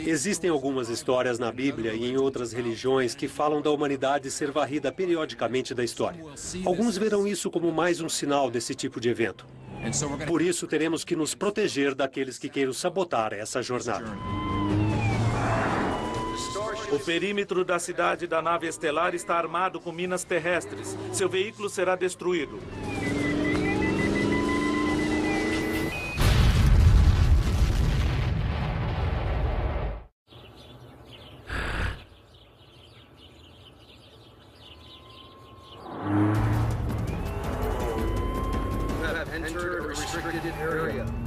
Existem algumas histórias na Bíblia e em outras religiões que falam da humanidade ser varrida periodicamente da história. Alguns verão isso como mais um sinal desse tipo de evento. Por isso, teremos que nos proteger daqueles que queiram sabotar essa jornada. O perímetro da cidade da nave estelar está armado com minas terrestres. Seu veículo será destruído.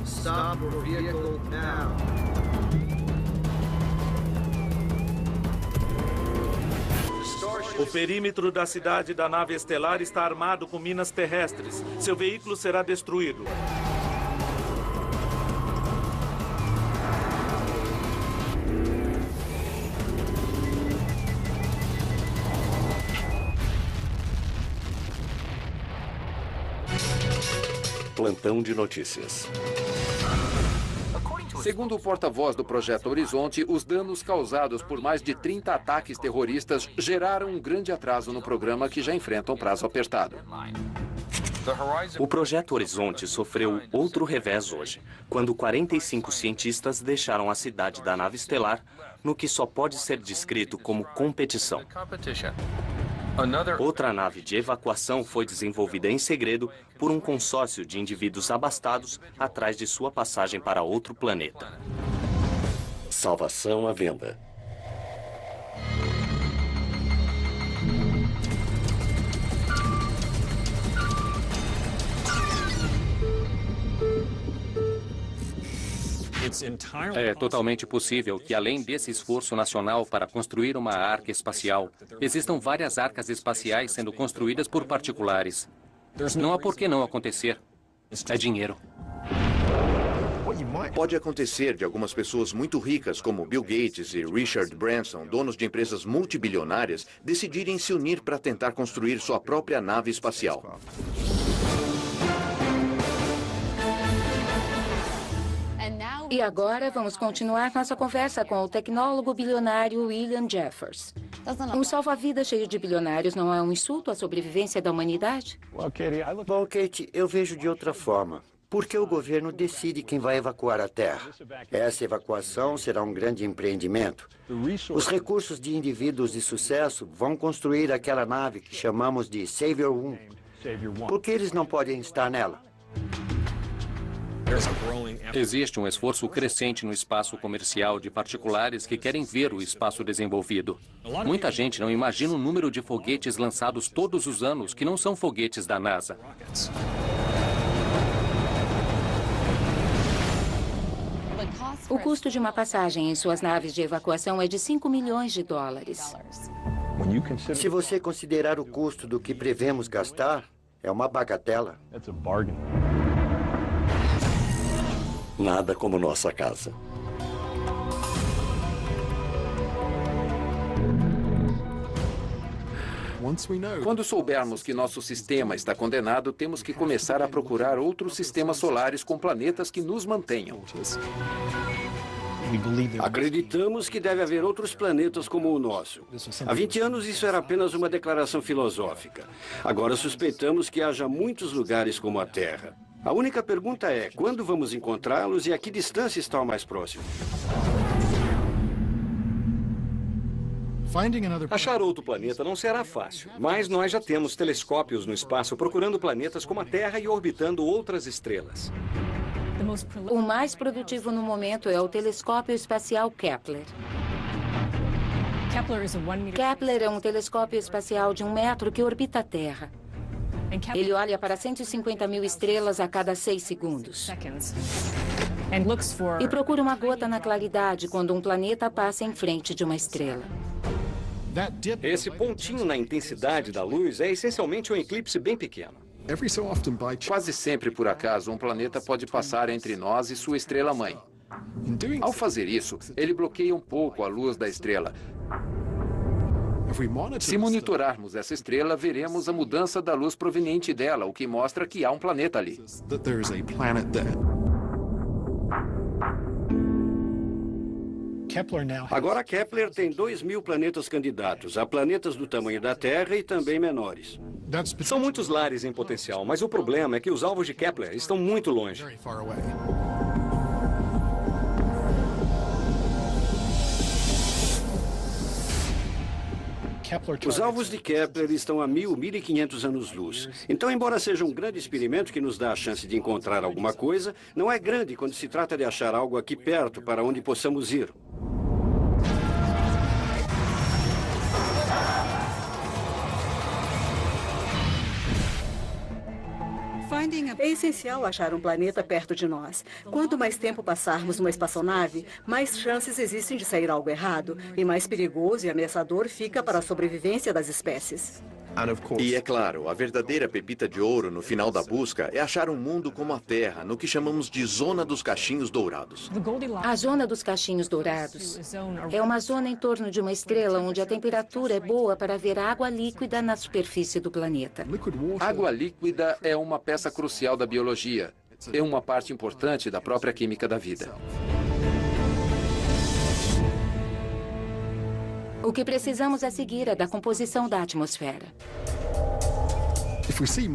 Stop your vehicle now. O perímetro da cidade da nave estelar está armado com minas terrestres. Seu veículo será destruído. Plantão de notícias. Segundo o porta-voz do Projeto Horizonte, os danos causados por mais de 30 ataques terroristas geraram um grande atraso no programa que já enfrenta um prazo apertado. O Projeto Horizonte sofreu outro revés hoje, quando 45 cientistas deixaram a cidade da nave estelar no que só pode ser descrito como competição. Outra nave de evacuação foi desenvolvida em segredo por um consórcio de indivíduos abastados atrás de sua passagem para outro planeta. Salvação à venda. É totalmente possível que, além desse esforço nacional para construir uma arca espacial, existam várias arcas espaciais sendo construídas por particulares. Não há por que não acontecer. É dinheiro. Pode acontecer de algumas pessoas muito ricas, como Bill Gates e Richard Branson, donos de empresas multibilionárias, decidirem se unir para tentar construir sua própria nave espacial. E agora vamos continuar nossa conversa com o tecnólogo bilionário William Jeffers. Um salva-vidas cheio de bilionários não é um insulto à sobrevivência da humanidade? Bom, Kate, eu vejo de outra forma. Porque o governo decide quem vai evacuar a Terra. Essa evacuação será um grande empreendimento. Os recursos de indivíduos de sucesso vão construir aquela nave que chamamos de Savior 1. Por que eles não podem estar nela? Existe um esforço crescente no espaço comercial de particulares que querem ver o espaço desenvolvido. Muita gente não imagina o número de foguetes lançados todos os anos que não são foguetes da NASA. O custo de uma passagem em suas naves de evacuação é de 5 milhões de dólares. Se você considerar o custo do que prevemos gastar, é uma bagatela. Nada como nossa casa. Quando soubermos que nosso sistema está condenado, temos que começar a procurar outros sistemas solares com planetas que nos mantenham. Acreditamos que deve haver outros planetas como o nosso. Há 20 anos isso era apenas uma declaração filosófica. Agora suspeitamos que haja muitos lugares como a Terra. A única pergunta é, quando vamos encontrá-los e a que distância está o mais próximo? Achar outro planeta não será fácil, mas nós já temos telescópios no espaço procurando planetas como a Terra e orbitando outras estrelas. O mais produtivo no momento é o telescópio espacial Kepler. Kepler é um telescópio espacial de 1 metro que orbita a Terra. Ele olha para 150 mil estrelas a cada 6 segundos. E procura uma gota na claridade quando um planeta passa em frente de uma estrela. Esse pontinho na intensidade da luz é essencialmente um eclipse bem pequeno. Quase sempre, por acaso, um planeta pode passar entre nós e sua estrela-mãe. Ao fazer isso, ele bloqueia um pouco a luz da estrela. Se monitorarmos essa estrela, veremos a mudança da luz proveniente dela, o que mostra que há um planeta ali. Agora Kepler tem 2.000 planetas candidatos. Há planetas do tamanho da Terra e também menores. São muitos lares em potencial, mas o problema é que os alvos de Kepler estão muito longe. Os alvos de Kepler estão a 1.500 anos-luz. Então, embora seja um grande experimento que nos dá a chance de encontrar alguma coisa, não é grande quando se trata de achar algo aqui perto para onde possamos ir. É essencial achar um planeta perto de nós. Quanto mais tempo passarmos numa espaçonave, mais chances existem de sair algo errado, e mais perigoso e ameaçador fica para a sobrevivência das espécies. E é claro, a verdadeira pepita de ouro no final da busca é achar um mundo como a Terra, no que chamamos de Zona dos Cachinhos Dourados. A Zona dos Cachinhos Dourados é uma zona em torno de uma estrela onde a temperatura é boa para ver água líquida na superfície do planeta. Água líquida é uma peça crucial da biologia. É uma parte importante da própria química da vida. O que precisamos a seguir é da composição da atmosfera.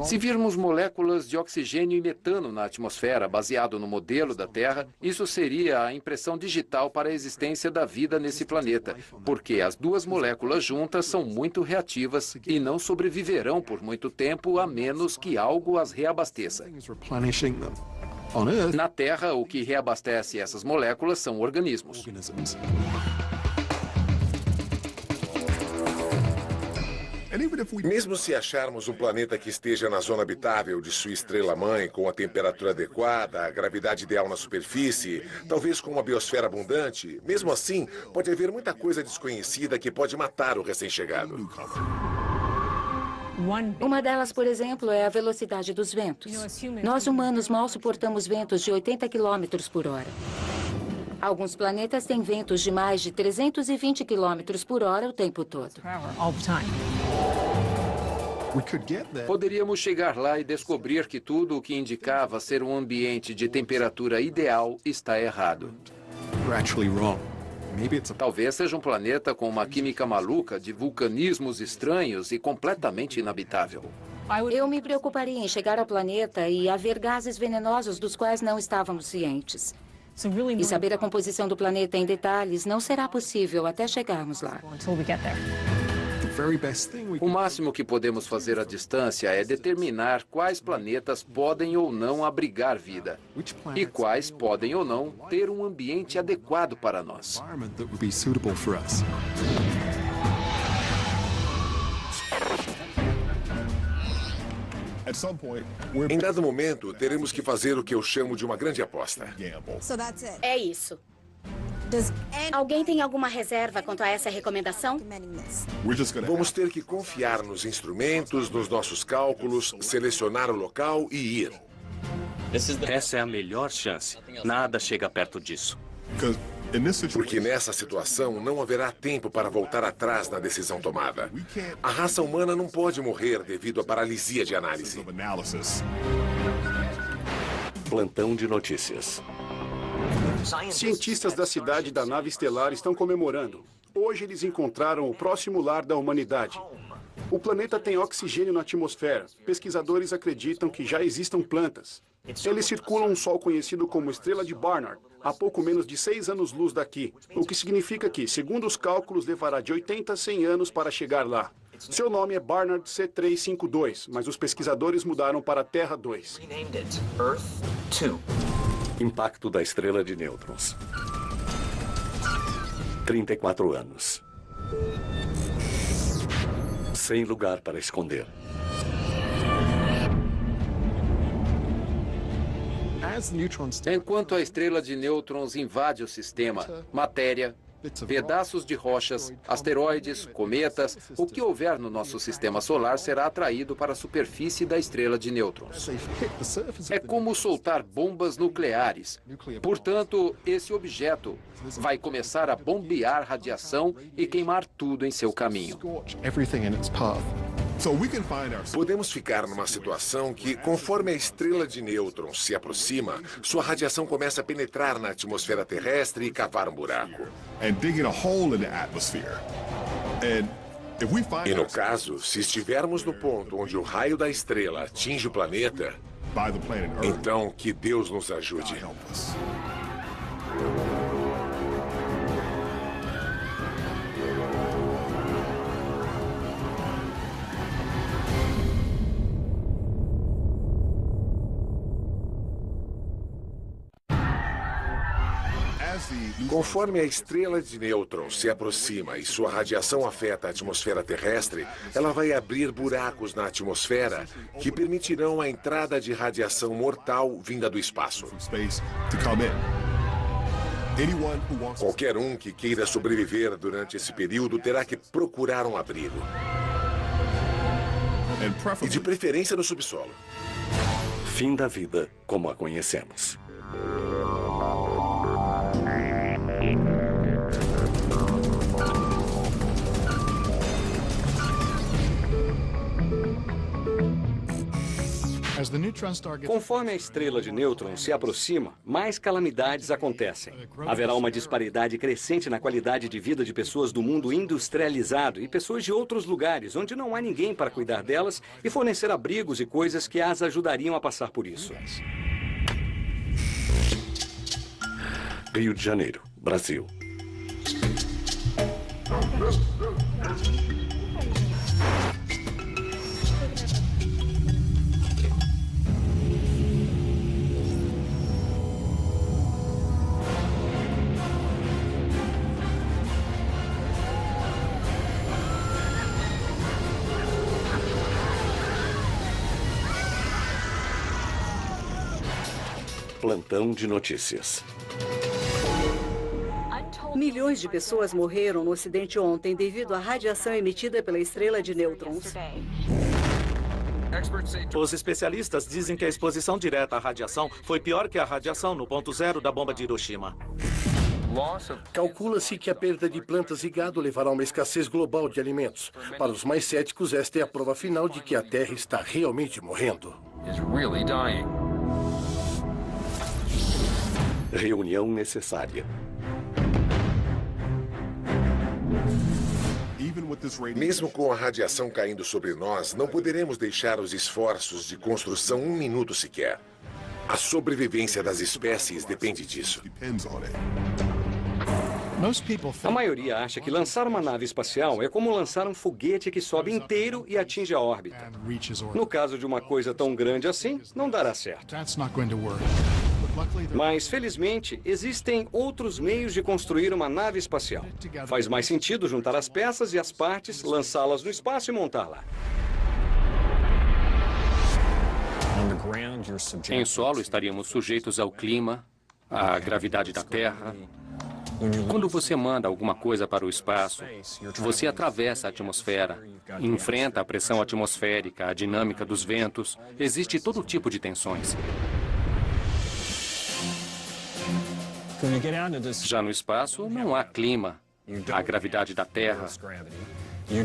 Se virmos moléculas de oxigênio e metano na atmosfera, baseado no modelo da Terra, isso seria a impressão digital para a existência da vida nesse planeta, porque as duas moléculas juntas são muito reativas e não sobreviverão por muito tempo, a menos que algo as reabasteça. Na Terra, o que reabastece essas moléculas são organismos. Mesmo se acharmos um planeta que esteja na zona habitável de sua estrela-mãe, com a temperatura adequada, a gravidade ideal na superfície, talvez com uma biosfera abundante, mesmo assim, pode haver muita coisa desconhecida que pode matar o recém-chegado. Uma delas, por exemplo, é a velocidade dos ventos. Nós humanos mal suportamos ventos de 80 quilômetros por hora. Alguns planetas têm ventos de mais de 320 quilômetros por hora o tempo todo. Poderíamos chegar lá e descobrir que tudo o que indicava ser um ambiente de temperatura ideal está errado. Talvez seja um planeta com uma química maluca, de vulcanismos estranhos e completamente inabitável. Eu me preocuparia em chegar ao planeta e haver gases venenosos dos quais não estávamos cientes. E saber a composição do planeta em detalhes não será possível até chegarmos lá. O máximo que podemos fazer à distância é determinar quais planetas podem ou não abrigar vida e quais podem ou não ter um ambiente adequado para nós. Em dado momento, teremos que fazer o que eu chamo de uma grande aposta. É isso. Alguém tem alguma reserva quanto a essa recomendação? Vamos ter que confiar nos instrumentos, nos nossos cálculos, selecionar o local e ir. Essa é a melhor chance. Nada chega perto disso. Porque nessa situação não haverá tempo para voltar atrás na decisão tomada. A raça humana não pode morrer devido à paralisia de análise. Plantão de notícias. Cientistas da cidade da nave estelar estão comemorando. Hoje eles encontraram o próximo lar da humanidade. O planeta tem oxigênio na atmosfera. Pesquisadores acreditam que já existam plantas. Eles circulam um sol conhecido como Estrela de Barnard, a pouco menos de 6 anos-luz daqui, o que significa que, segundo os cálculos, levará de 80 a 100 anos para chegar lá. Seu nome é Barnard C352, mas os pesquisadores mudaram para Terra 2. Impacto da estrela de nêutrons. 34 anos. Sem lugar para esconder. Enquanto a estrela de nêutrons invade o sistema, matéria, pedaços de rochas, asteroides, cometas, o que houver no nosso sistema solar será atraído para a superfície da estrela de nêutrons. É como soltar bombas nucleares. Portanto, esse objeto vai começar a bombear radiação e queimar tudo em seu caminho. Podemos ficar numa situação que, conforme a estrela de nêutrons se aproxima, sua radiação começa a penetrar na atmosfera terrestre e cavar um buraco. E no caso, se estivermos no ponto onde o raio da estrela atinge o planeta, então que Deus nos ajude. Conforme a estrela de nêutrons se aproxima e sua radiação afeta a atmosfera terrestre, ela vai abrir buracos na atmosfera que permitirão a entrada de radiação mortal vinda do espaço. Qualquer um que queira sobreviver durante esse período terá que procurar um abrigo. E de preferência no subsolo. Fim da vida como a conhecemos. Conforme a estrela de nêutrons se aproxima, mais calamidades acontecem. Haverá uma disparidade crescente na qualidade de vida de pessoas do mundo industrializado e pessoas de outros lugares, onde não há ninguém para cuidar delas e fornecer abrigos e coisas que as ajudariam a passar por isso. Rio de Janeiro, Brasil. Plantão de notícias. Milhões de pessoas morreram no Ocidente ontem devido à radiação emitida pela estrela de nêutrons. Os especialistas dizem que a exposição direta à radiação foi pior que a radiação no ponto zero da bomba de Hiroshima. Calcula-se que a perda de plantas e gado levará a uma escassez global de alimentos. Para os mais céticos, esta é a prova final de que a Terra está realmente morrendo. Reunião necessária. Mesmo com a radiação caindo sobre nós, não poderemos deixar os esforços de construção um minuto sequer. A sobrevivência das espécies depende disso. A maioria acha que lançar uma nave espacial é como lançar um foguete que sobe inteiro e atinge a órbita. No caso de uma coisa tão grande assim, não dará certo. Mas, felizmente, existem outros meios de construir uma nave espacial. Faz mais sentido juntar as peças e as partes, lançá-las no espaço e montá-la. Em solo, estaríamos sujeitos ao clima, à gravidade da Terra. Quando você manda alguma coisa para o espaço, você atravessa a atmosfera, enfrenta a pressão atmosférica, a dinâmica dos ventos. Existe todo tipo de tensões. Já no espaço, não há clima, a gravidade da Terra.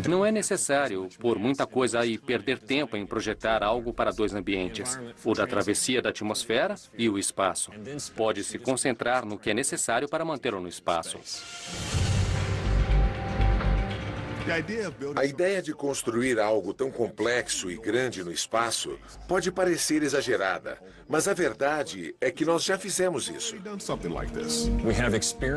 Não é necessário pôr muita coisa aí e perder tempo em projetar algo para dois ambientes, o da travessia da atmosfera e o espaço. Pode se concentrar no que é necessário para mantê-lo no espaço. A ideia de construir algo tão complexo e grande no espaço pode parecer exagerada, mas a verdade é que nós já fizemos isso.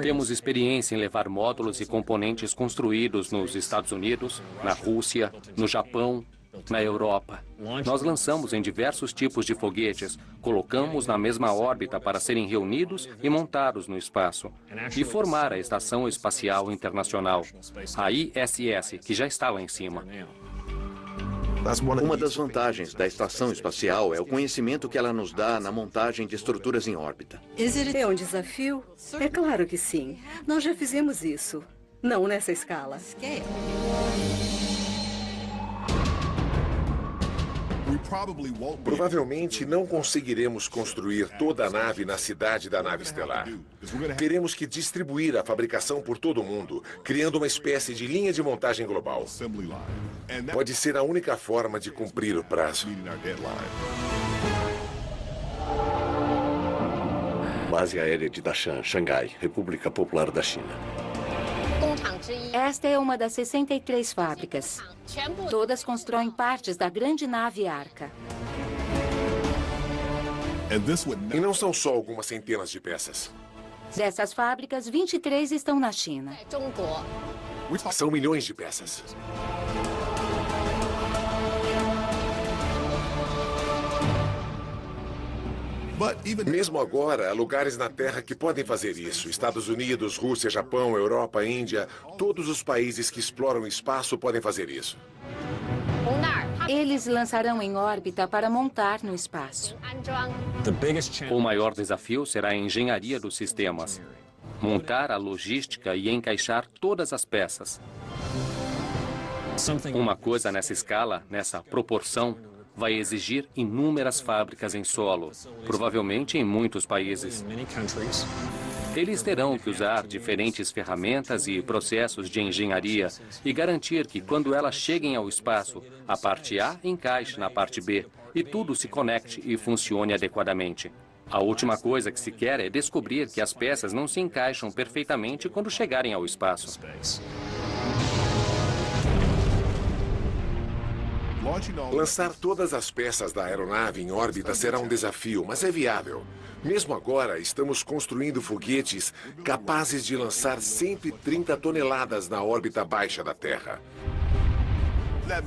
Temos experiência em levar módulos e componentes construídos nos Estados Unidos, na Rússia, no Japão, na Europa. Nós lançamos em diversos tipos de foguetes, colocamos na mesma órbita para serem reunidos e montados no espaço, e formar a Estação Espacial Internacional, a ISS, que já está lá em cima. Uma das vantagens da estação espacial é o conhecimento que ela nos dá na montagem de estruturas em órbita. É um desafio? É claro que sim. Nós já fizemos isso. Não nessa escala. Provavelmente não conseguiremos construir toda a nave na cidade da nave estelar. Teremos que distribuir a fabricação por todo o mundo, criando uma espécie de linha de montagem global. Pode ser a única forma de cumprir o prazo. Base aérea de Dashan, Xangai, República Popular da China. Esta é uma das 63 fábricas. Todas constroem partes da grande nave Arca. E não são só algumas centenas de peças. Dessas fábricas, 23 estão na China. São milhões de peças. Mesmo agora, há lugares na Terra que podem fazer isso. Estados Unidos, Rússia, Japão, Europa, Índia. Todos os países que exploram o espaço podem fazer isso. Eles lançarão em órbita para montar no espaço. O maior desafio será a engenharia dos sistemas. Montar a logística e encaixar todas as peças. Uma coisa nessa escala, nessa proporção, vai exigir inúmeras fábricas em solo, provavelmente em muitos países. Eles terão que usar diferentes ferramentas e processos de engenharia e garantir que, quando elas cheguem ao espaço, a parte A encaixe na parte B e tudo se conecte e funcione adequadamente. A última coisa que se quer é descobrir que as peças não se encaixam perfeitamente quando chegarem ao espaço. Lançar todas as peças da aeronave em órbita será um desafio, mas é viável. Mesmo agora, estamos construindo foguetes capazes de lançar 130 toneladas na órbita baixa da Terra.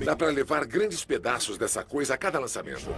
Dá para levar grandes pedaços dessa coisa a cada lançamento.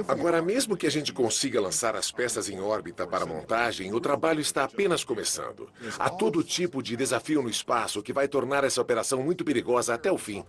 Agora, mesmo que a gente consiga lançar as peças em órbita para montagem, o trabalho está apenas começando. Há todo tipo de desafio no espaço que vai tornar essa operação muito perigosa até o fim.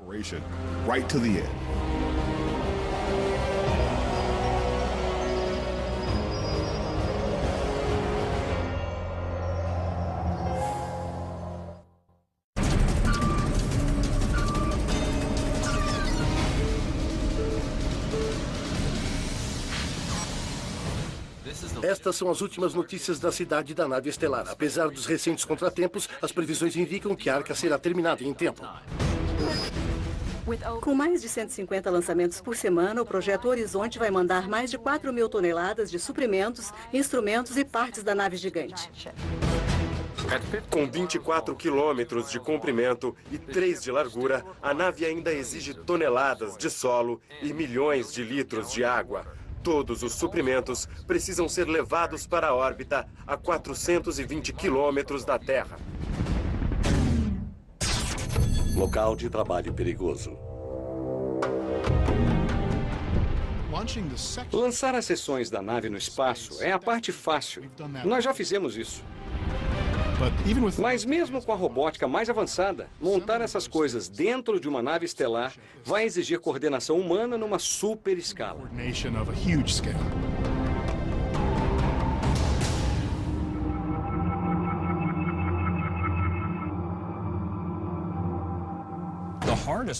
Estas são as últimas notícias da cidade da nave estelar. Apesar dos recentes contratempos, as previsões indicam que a Arca será terminada em tempo. Com mais de 150 lançamentos por semana, o Projeto Horizonte vai mandar mais de 4.000 toneladas de suprimentos, instrumentos e partes da nave gigante. Com 24 quilômetros de comprimento e 3 de largura, a nave ainda exige toneladas de solo e milhões de litros de água. Todos os suprimentos precisam ser levados para a órbita a 420 quilômetros da Terra. Local de trabalho perigoso. Lançar as seções da nave no espaço é a parte fácil. Nós já fizemos isso. Mas mesmo com a robótica mais avançada, montar essas coisas dentro de uma nave estelar vai exigir coordenação humana numa super escala.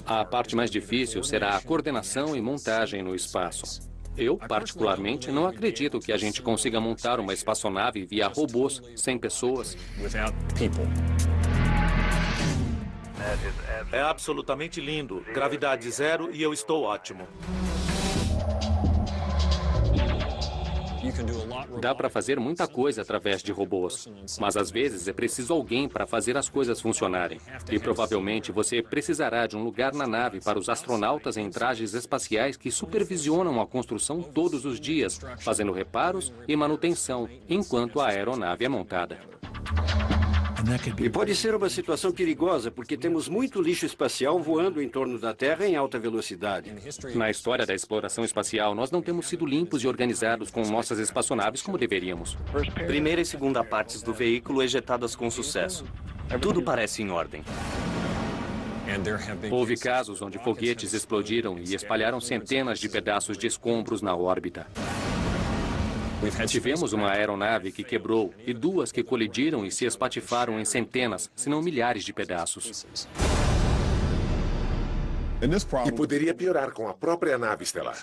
A parte mais difícil será a coordenação e montagem no espaço. Eu, particularmente, não acredito que a gente consiga montar uma espaçonave via robôs, sem pessoas. É absolutamente lindo. Gravidade zero e eu estou ótimo. Dá para fazer muita coisa através de robôs, mas às vezes é preciso alguém para fazer as coisas funcionarem. E provavelmente você precisará de um lugar na nave para os astronautas em trajes espaciais que supervisionam a construção todos os dias, fazendo reparos e manutenção, enquanto a aeronave é montada. E pode ser uma situação perigosa, porque temos muito lixo espacial voando em torno da Terra em alta velocidade. Na história da exploração espacial, nós não temos sido limpos e organizados com nossas espaçonaves como deveríamos. Primeira e segunda partes do veículo ejetadas com sucesso. Tudo parece em ordem. Houve casos onde foguetes explodiram e espalharam centenas de pedaços de escombros na órbita. Tivemos uma aeronave que quebrou e duas que colidiram e se espatifaram em centenas, se não milhares de pedaços. E poderia piorar com a própria nave estelar.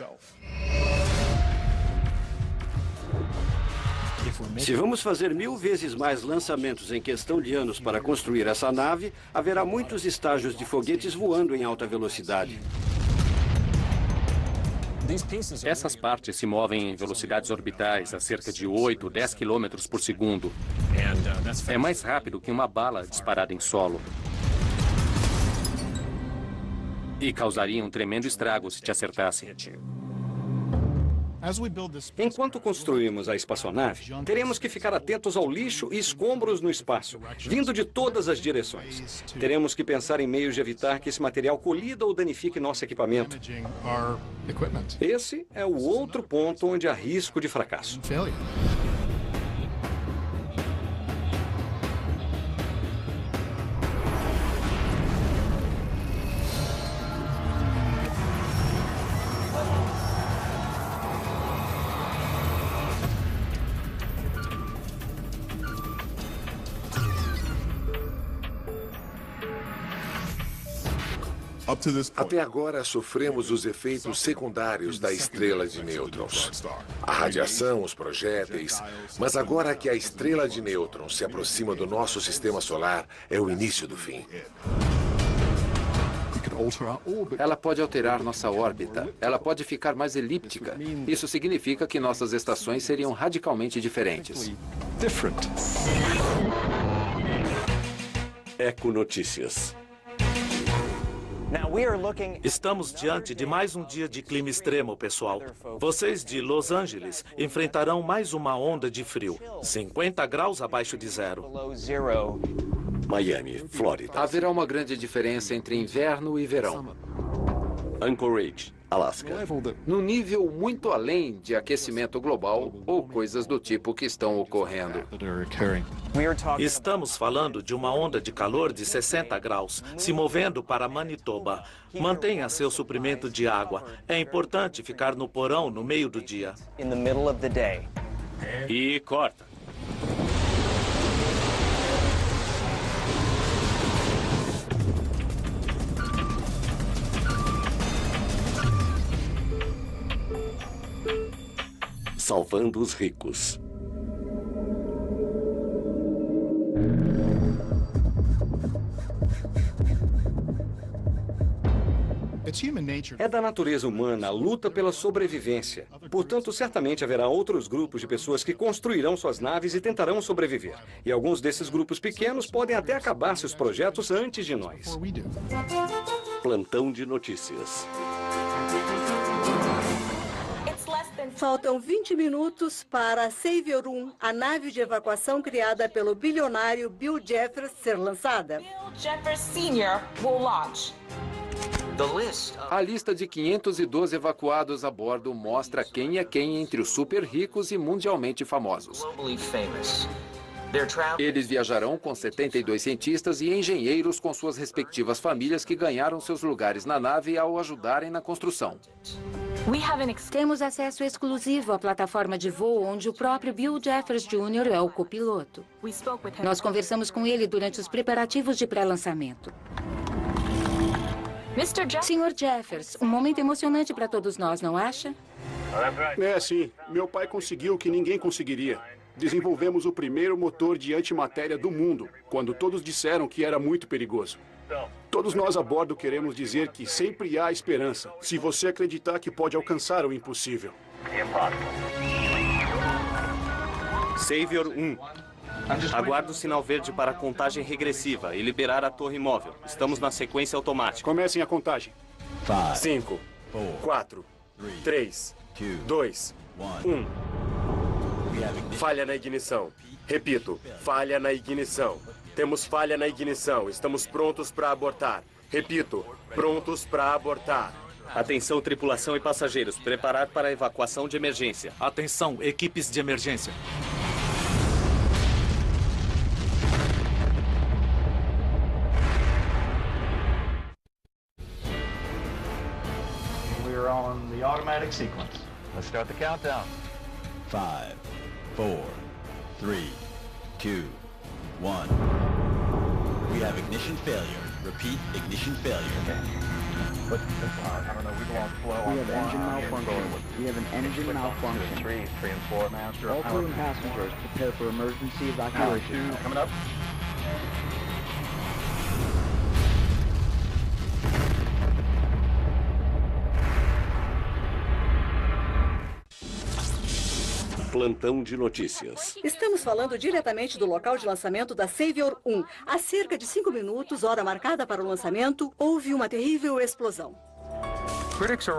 Se vamos fazer 1000 vezes mais lançamentos em questão de anos para construir essa nave, haverá muitos estágios de foguetes voando em alta velocidade. Essas partes se movem em velocidades orbitais a cerca de 8, 10 km por segundo. É mais rápido que uma bala disparada em solo. E causaria um tremendo estrago se te acertasse. Enquanto construímos a espaçonave, teremos que ficar atentos ao lixo e escombros no espaço, vindo de todas as direções. Teremos que pensar em meios de evitar que esse material colida ou danifique nosso equipamento. Esse é o outro ponto onde há risco de fracasso. Até agora, sofremos os efeitos secundários da estrela de nêutrons. A radiação, os projéteis. Mas agora que a estrela de nêutrons se aproxima do nosso sistema solar, é o início do fim. Ela pode alterar nossa órbita. Ela pode ficar mais elíptica. Isso significa que nossas estações seriam radicalmente diferentes. Eco Notícias. Estamos diante de mais um dia de clima extremo, pessoal. Vocês de Los Angeles enfrentarão mais uma onda de frio, 50 graus abaixo de zero. Miami, Flórida. Haverá uma grande diferença entre inverno e verão. Anchorage, Alasca. Num nível muito além de aquecimento global ou coisas do tipo que estão ocorrendo. Estamos falando de uma onda de calor de 60 graus, se movendo para Manitoba. Mantenha seu suprimento de água. É importante ficar no porão no meio do dia. E corta. Salvando os ricos. É da natureza humana a luta pela sobrevivência. Portanto, certamente haverá outros grupos de pessoas que construirão suas naves e tentarão sobreviver. E alguns desses grupos pequenos podem até acabar seus projetos antes de nós. Plantão de notícias. Faltam 20 minutos para a Savior 1, a nave de evacuação criada pelo bilionário Bill Jeffers, ser lançada. Bill Jeffers Sr. will launch. A lista de 512 evacuados a bordo mostra quem é quem entre os super ricos e mundialmente famosos. Eles viajarão com 72 cientistas e engenheiros com suas respectivas famílias que ganharam seus lugares na nave ao ajudarem na construção. Temos acesso exclusivo à plataforma de voo onde o próprio Bill Jeffers Jr. é o copiloto. Nós conversamos com ele durante os preparativos de pré-lançamento. Sr. Jeffers, um momento emocionante para todos nós, não acha? É, sim. Meu pai conseguiu o que ninguém conseguiria. Desenvolvemos o primeiro motor de antimatéria do mundo, quando todos disseram que era muito perigoso. Todos nós a bordo queremos dizer que sempre há esperança, se você acreditar que pode alcançar o impossível. Savior 1. Aguarde o sinal verde para a contagem regressiva e liberar a torre móvel. Estamos na sequência automática. Comecem a contagem. 5, 4, 3, 2, 1. Falha na ignição. Repito, falha na ignição. Temos falha na ignição. Estamos prontos para abortar. Repito, prontos para abortar. Atenção, tripulação e passageiros. Preparar para a evacuação de emergência. Atenção, equipes de emergência. We're on the automatic sequence. Let's start the countdown. 5, 4, 3, 2, 1. We have ignition failure. Repeat, ignition failure. Okay. But I don't know. We go on flow. We have engine malfunction. We have an engine malfunction. 3 and 4, master. All crew and passengers prepare for emergency evacuation. 2 coming up. Plantão de notícias. Estamos falando diretamente do local de lançamento da Savior 1. Há cerca de 5 minutos, hora marcada para o lançamento, houve uma terrível explosão.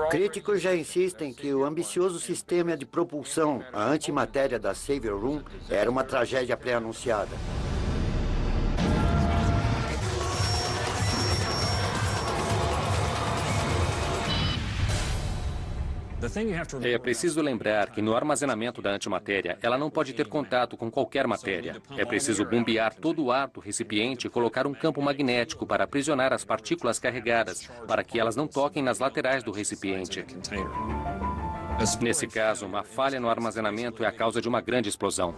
Críticos já insistem que o ambicioso sistema de propulsão, a antimatéria da Savior 1, era uma tragédia pré-anunciada. É preciso lembrar que no armazenamento da antimatéria, ela não pode ter contato com qualquer matéria. É preciso bombear todo o ar do recipiente e colocar um campo magnético para aprisionar as partículas carregadas, para que elas não toquem nas laterais do recipiente. Nesse caso, uma falha no armazenamento é a causa de uma grande explosão.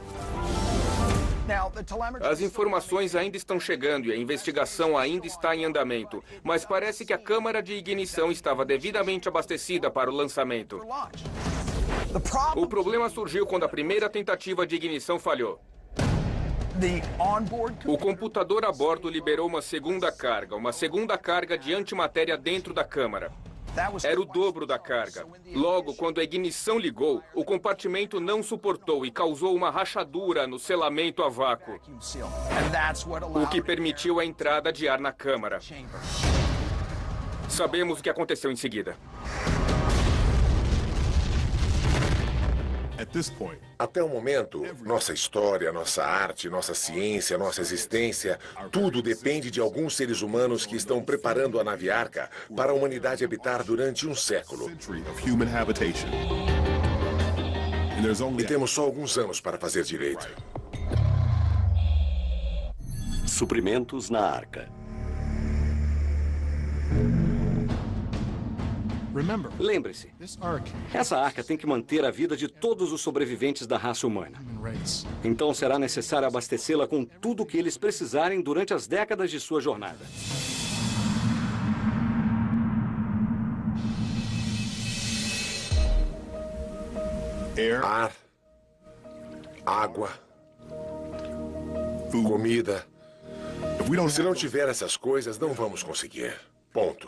As informações ainda estão chegando e a investigação ainda está em andamento, mas parece que a câmara de ignição estava devidamente abastecida para o lançamento. O problema surgiu quando a primeira tentativa de ignição falhou. O computador a bordo liberou uma segunda carga de antimatéria dentro da câmara. Era o dobro da carga. Logo, quando a ignição ligou, o compartimento não suportou e causou uma rachadura no selamento a vácuo, o que permitiu a entrada de ar na câmara. Sabemos o que aconteceu em seguida. Até o momento, nossa história, nossa arte, nossa ciência, nossa existência, tudo depende de alguns seres humanos que estão preparando a nave Arca para a humanidade habitar durante um século. E temos só alguns anos para fazer direito. Suprimentos na Arca. Lembre-se, essa arca tem que manter a vida de todos os sobreviventes da raça humana. Então será necessário abastecê-la com tudo o que eles precisarem durante as décadas de sua jornada. Ar, água, comida. Se não tiver essas coisas, não vamos conseguir. Ponto.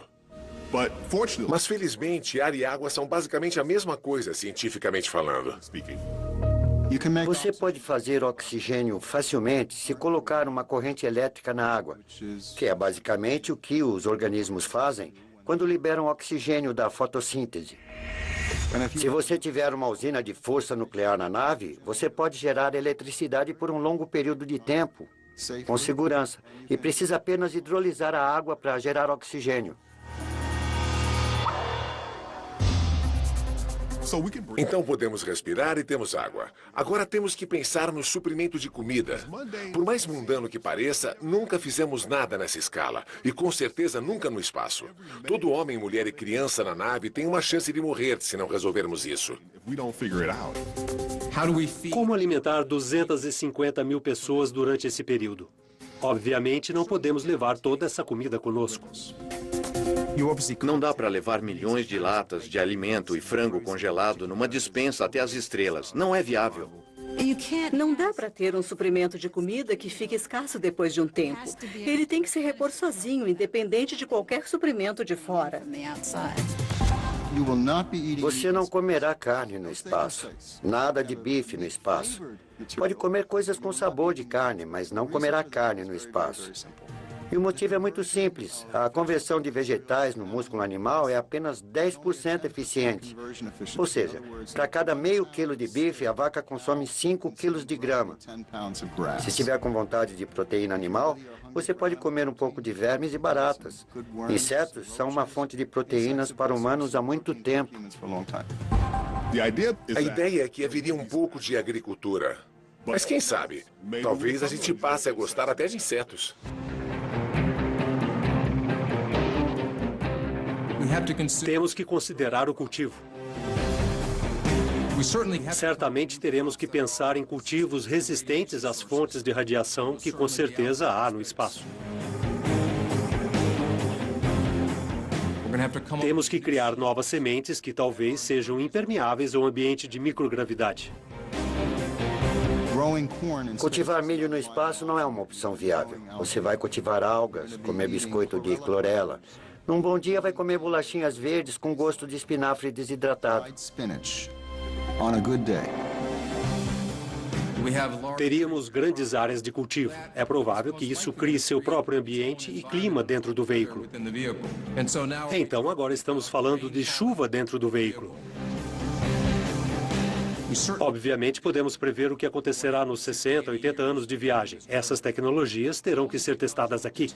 Mas, felizmente, ar e água são basicamente a mesma coisa, cientificamente falando. Você pode fazer oxigênio facilmente se colocar uma corrente elétrica na água, que é basicamente o que os organismos fazem quando liberam oxigênio da fotossíntese. Se você tiver uma usina de força nuclear na nave, você pode gerar eletricidade por um longo período de tempo, com segurança, e precisa apenas hidrolisar a água para gerar oxigênio. Então podemos respirar e temos água. Agora temos que pensar no suprimento de comida. Por mais mundano que pareça, nunca fizemos nada nessa escala. E com certeza nunca no espaço. Todo homem, mulher e criança na nave tem uma chance de morrer se não resolvermos isso. Como alimentar 250 mil pessoas durante esse período? Obviamente não podemos levar toda essa comida conosco. Não dá para levar milhões de latas de alimento e frango congelado numa despensa até as estrelas. Não é viável. Não dá para ter um suprimento de comida que fique escasso depois de um tempo. Ele tem que se repor sozinho, independente de qualquer suprimento de fora. Você não comerá carne no espaço. Nada de bife no espaço. Pode comer coisas com sabor de carne, mas não comerá carne no espaço. E o motivo é muito simples. A conversão de vegetais no músculo animal é apenas 10% eficiente. Ou seja, para cada meio quilo de bife, a vaca consome 5 quilos de grama. Se estiver com vontade de proteína animal, você pode comer um pouco de vermes e baratas. Insetos são uma fonte de proteínas para humanos há muito tempo. A ideia é que haveria um pouco de agricultura. Mas quem sabe? Talvez a gente passe a gostar até de insetos. Temos que considerar o cultivo. Certamente teremos que pensar em cultivos resistentes às fontes de radiação que com certeza há no espaço. Temos que criar novas sementes que talvez sejam impermeáveis ao ambiente de microgravidade. Cultivar milho no espaço não é uma opção viável. Você vai cultivar algas, comer biscoito de clorela. Num bom dia vai comer bolachinhas verdes com gosto de espinafre desidratado. Teríamos grandes áreas de cultivo. É provável que isso crie seu próprio ambiente e clima dentro do veículo. Então agora estamos falando de chuva dentro do veículo. Obviamente podemos prever o que acontecerá nos 60, 80 anos de viagem. Essas tecnologias terão que ser testadas aqui.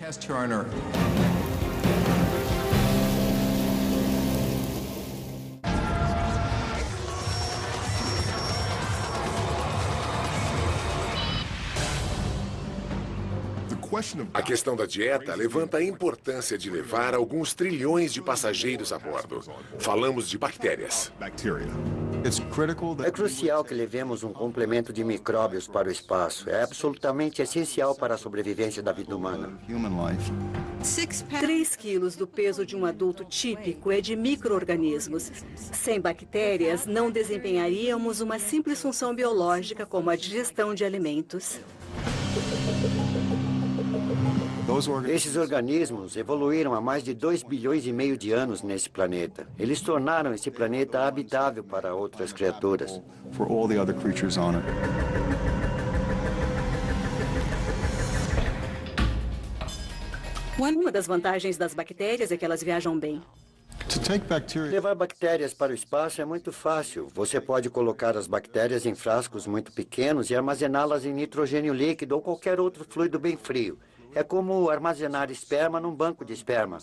A questão da dieta levanta a importância de levar alguns trilhões de passageiros a bordo. Falamos de bactérias. É crucial que levemos um complemento de micróbios para o espaço. É absolutamente essencial para a sobrevivência da vida humana. 3 quilos do peso de um adulto típico é de micro-organismos. Sem bactérias, não desempenharíamos uma simples função biológica como a digestão de alimentos. Esses organismos evoluíram há mais de 2,5 bilhões de anos nesse planeta. Eles tornaram esse planeta habitável para outras criaturas. Uma das vantagens das bactérias é que elas viajam bem. Levar bactérias para o espaço é muito fácil. Você pode colocar as bactérias em frascos muito pequenos e armazená-las em nitrogênio líquido ou qualquer outro fluido bem frio. É como armazenar esperma num banco de esperma.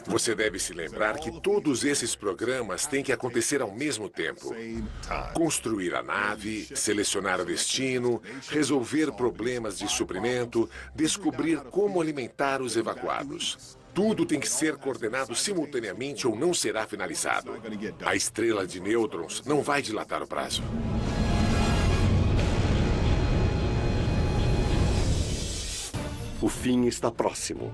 Você deve se lembrar que todos esses programas têm que acontecer ao mesmo tempo. Construir a nave, selecionar o destino, resolver problemas de suprimento, descobrir como alimentar os evacuados. Tudo tem que ser coordenado simultaneamente ou não será finalizado. A estrela de nêutrons não vai dilatar o prazo. O fim está próximo.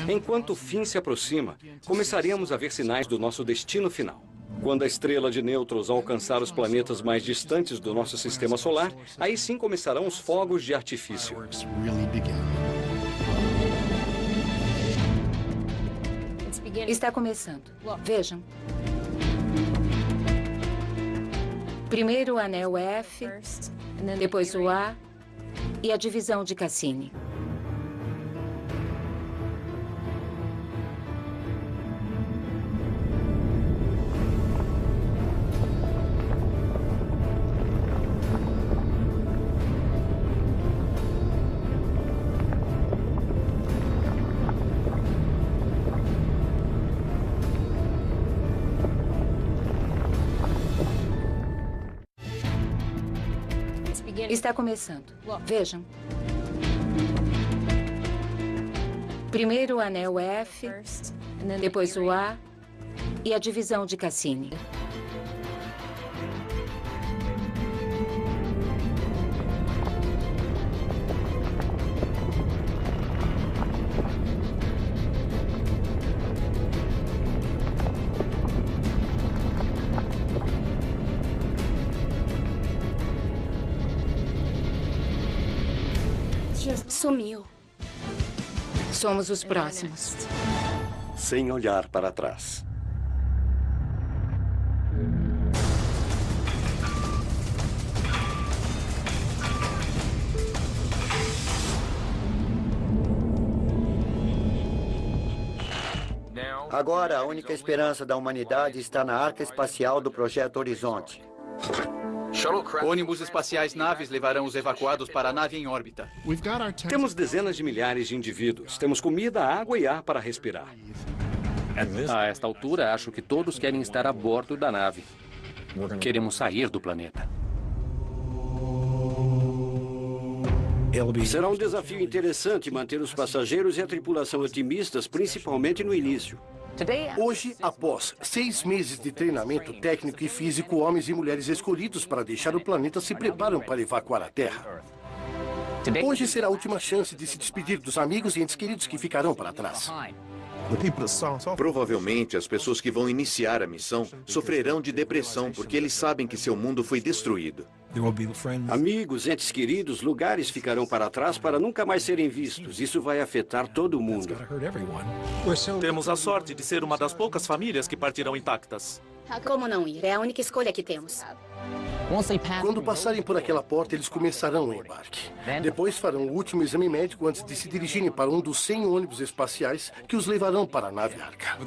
Enquanto o fim se aproxima, começaríamos a ver sinais do nosso destino final. Quando a estrela de nêutrons alcançar os planetas mais distantes do nosso sistema solar, aí sim começarão os fogos de artifício. Está começando. Vejam. Primeiro o anel F, depois o A e a divisão de Cassini. Está começando. Vejam. Primeiro o anel F, depois o A e a divisão de Cassini. Sumiu. Somos os próximos. Sem olhar para trás. Agora, a única esperança da humanidade está na arca espacial do Projeto Horizonte. Ônibus espaciais naves levarão os evacuados para a nave em órbita. Temos dezenas de milhares de indivíduos. Temos comida, água e ar para respirar. A esta altura, acho que todos querem estar a bordo da nave. Queremos sair do planeta. Será um desafio interessante manter os passageiros e a tripulação otimistas, principalmente no início. Hoje, após 6 meses de treinamento técnico e físico, homens e mulheres escolhidos para deixar o planeta se preparam para evacuar a Terra. Hoje será a última chance de se despedir dos amigos e entes queridos que ficarão para trás. Provavelmente, as pessoas que vão iniciar a missão sofrerão de depressão porque eles sabem que seu mundo foi destruído. Amigos, entes queridos, lugares ficarão para trás para nunca mais serem vistos. Isso vai afetar todo mundo. Temos a sorte de ser uma das poucas famílias que partirão intactas. Como não ir? É a única escolha que temos. Quando passarem por aquela porta, eles começarão o embarque. Depois farão o último exame médico antes de se dirigirem para um dos 100 ônibus espaciais que os levarão para a nave Arca.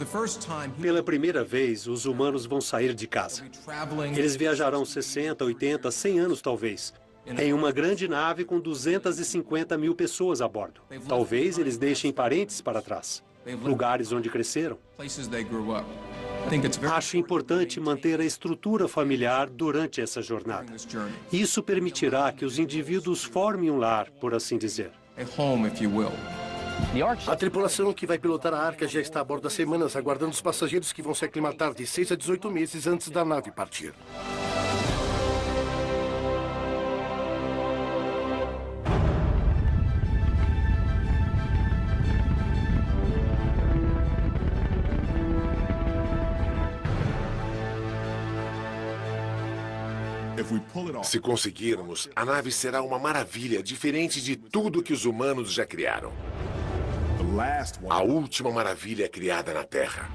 Pela primeira vez, os humanos vão sair de casa. Eles viajarão 60, 80, 100 anos talvez, em uma grande nave com 250 mil pessoas a bordo. Talvez eles deixem parentes para trás, lugares onde cresceram. Acho importante manter a estrutura familiar durante essa jornada. Isso permitirá que os indivíduos formem um lar, por assim dizer. A tripulação que vai pilotar a Arca já está a bordo há semanas, aguardando os passageiros que vão se aclimatar de 6 a 18 meses antes da nave partir. Se conseguirmos, a nave será uma maravilha, diferente de tudo que os humanos já criaram. A última maravilha criada na Terra.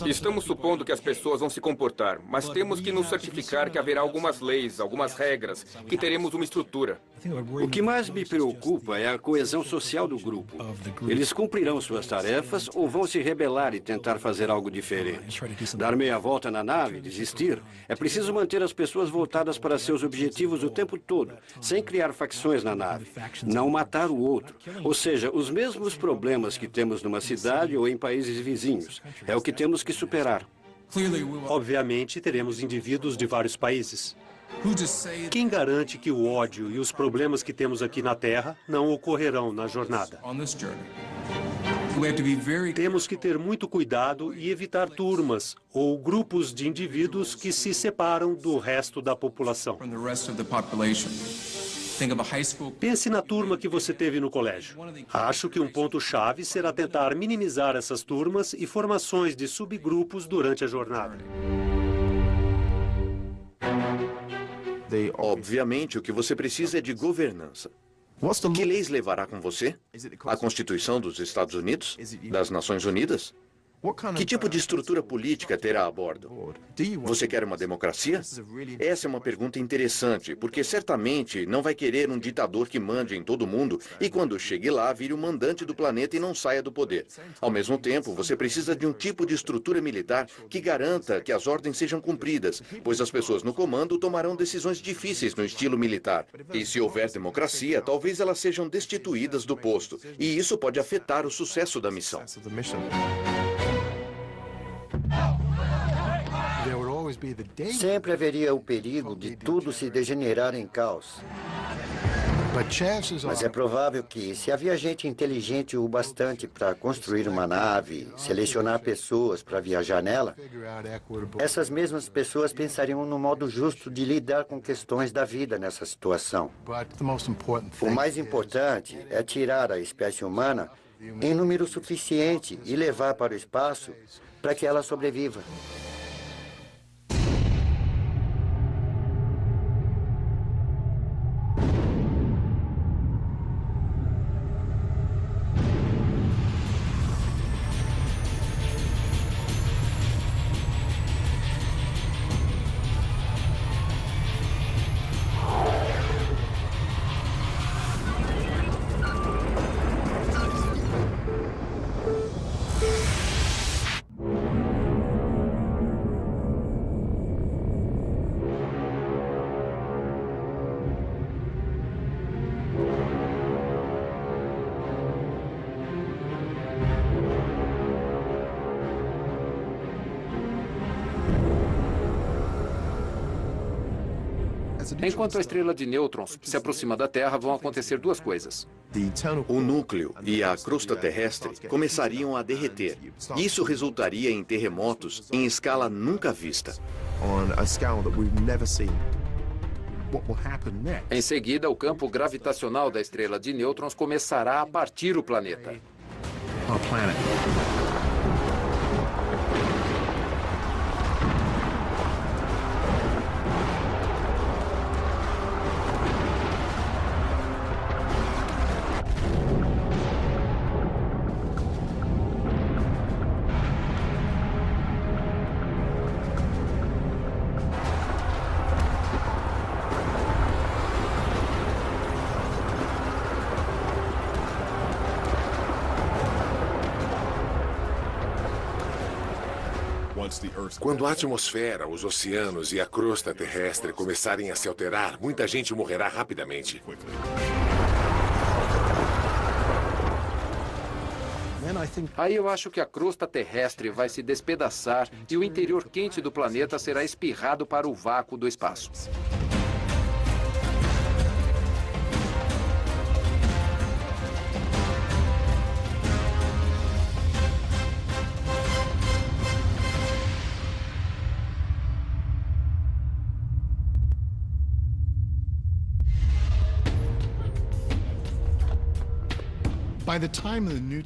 Estamos supondo que as pessoas vão se comportar, mas temos que nos certificar que haverá algumas leis, algumas regras, que teremos uma estrutura. O que mais me preocupa é a coesão social do grupo. Eles cumprirão suas tarefas ou vão se rebelar e tentar fazer algo diferente. Dar meia volta na nave, desistir, é preciso manter as pessoas voltadas para seus objetivos o tempo todo, sem criar facções na nave. Não matar o outro. Ou seja, os mesmos problemas que temos numa cidade ou em países vizinhos. É o que temos que superar. Obviamente, teremos indivíduos de vários países. Quem garante que o ódio e os problemas que temos aqui na Terra não ocorrerão na jornada? Temos que ter muito cuidado e evitar turmas ou grupos de indivíduos que se separam do resto da população. Pense na turma que você teve no colégio. Acho que um ponto-chave será tentar minimizar essas turmas e formações de subgrupos durante a jornada. Obviamente, o que você precisa é de governança. Que leis levará com você? A Constituição dos Estados Unidos? Das Nações Unidas? Que tipo de estrutura política terá a bordo? Você quer uma democracia? Essa é uma pergunta interessante, porque certamente não vai querer um ditador que mande em todo mundo e quando chegue lá vire o mandante do planeta e não saia do poder. Ao mesmo tempo, você precisa de um tipo de estrutura militar que garanta que as ordens sejam cumpridas, pois as pessoas no comando tomarão decisões difíceis no estilo militar. E se houver democracia, talvez elas sejam destituídas do posto, e isso pode afetar o sucesso da missão. Sempre haveria o perigo de tudo se degenerar em caos. Mas é provável que, se havia gente inteligente o bastante para construir uma nave, selecionar pessoas para viajar nela, essas mesmas pessoas pensariam no modo justo de lidar com questões da vida nessa situação. O mais importante é tirar a espécie humana em número suficiente e levar para o espaço para que ela sobreviva. Enquanto a estrela de nêutrons se aproxima da Terra, vão acontecer duas coisas. O núcleo e a crosta terrestre começariam a derreter. Isso resultaria em terremotos em escala nunca vista. Em seguida, o campo gravitacional da estrela de nêutrons começará a partir o planeta. Quando a atmosfera, os oceanos e a crosta terrestre começarem a se alterar, muita gente morrerá rapidamente. Aí eu acho que a crosta terrestre vai se despedaçar e o interior quente do planeta será espirrado para o vácuo do espaço.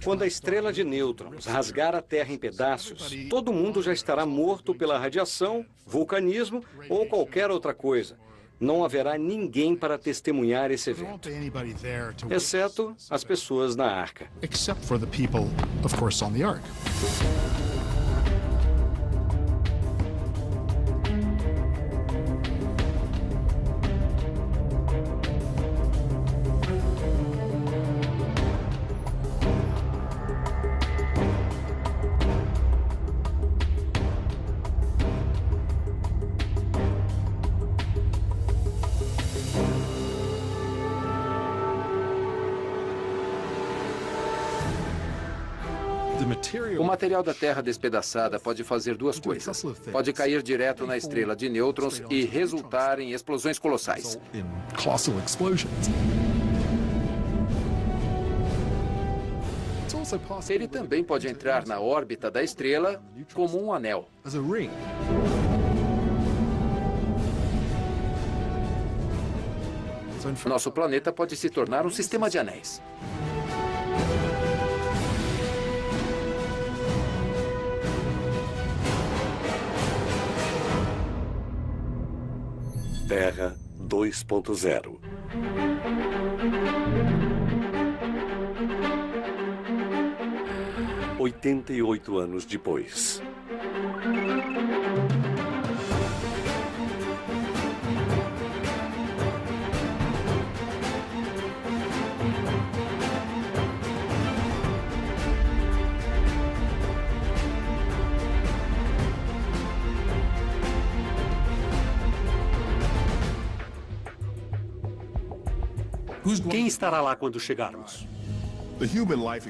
Quando a estrela de nêutrons rasgar a Terra em pedaços, todo mundo já estará morto pela radiação, vulcanismo ou qualquer outra coisa. Não haverá ninguém para testemunhar esse evento, exceto as pessoas na arca. O material da Terra despedaçada pode fazer duas coisas. Pode cair direto na estrela de nêutrons e resultar em explosões colossais. Ele também pode entrar na órbita da estrela como um anel. Nosso planeta pode se tornar um sistema de anéis. Terra 2.0. ...88 anos depois. Quem estará lá quando chegarmos?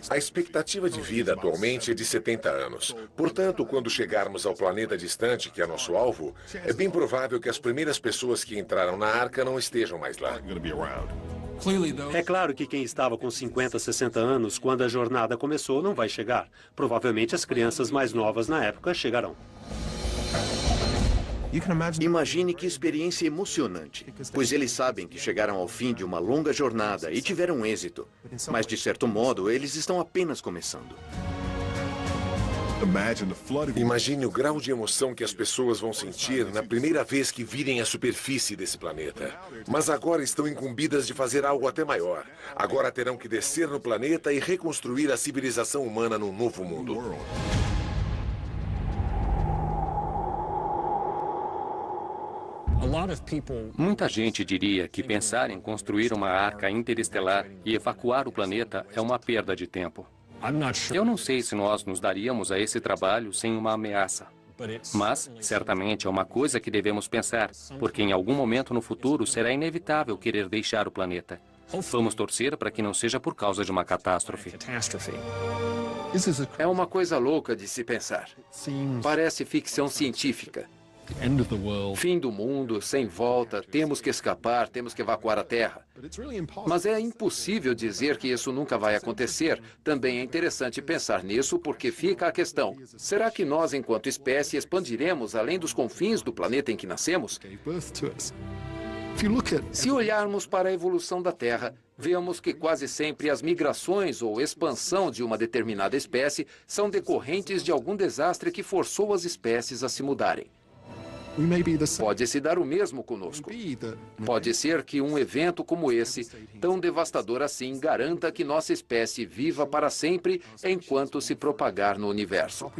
A expectativa de vida atualmente é de 70 anos. Portanto, quando chegarmos ao planeta distante, que é nosso alvo, é bem provável que as primeiras pessoas que entraram na arca não estejam mais lá. É claro que quem estava com 50, 60 anos quando a jornada começou não vai chegar. Provavelmente as crianças mais novas na época chegarão. Imagine que experiência emocionante, pois eles sabem que chegaram ao fim de uma longa jornada e tiveram êxito. Mas, de certo modo, eles estão apenas começando. Imagine o grau de emoção que as pessoas vão sentir na primeira vez que virem a superfície desse planeta. Mas agora estão incumbidas de fazer algo até maior. Agora terão que descer no planeta e reconstruir a civilização humana num novo mundo. Muita gente diria que pensar em construir uma arca interestelar e evacuar o planeta é uma perda de tempo. Eu não sei se nós nos daríamos a esse trabalho sem uma ameaça. Mas, certamente, é uma coisa que devemos pensar, porque em algum momento no futuro será inevitável querer deixar o planeta. Vamos torcer para que não seja por causa de uma catástrofe. É uma coisa louca de se pensar. Parece ficção científica. Fim do mundo, sem volta, temos que escapar, temos que evacuar a Terra. Mas é impossível dizer que isso nunca vai acontecer. Também é interessante pensar nisso porque fica a questão: será que nós, enquanto espécie, expandiremos além dos confins do planeta em que nascemos? Se olharmos para a evolução da Terra, vemos que quase sempre as migrações ou expansão de uma determinada espécie são decorrentes de algum desastre que forçou as espécies a se mudarem. Pode se dar o mesmo conosco. Pode ser que um evento como esse, tão devastador assim, garanta que nossa espécie viva para sempre enquanto se propagar no universo.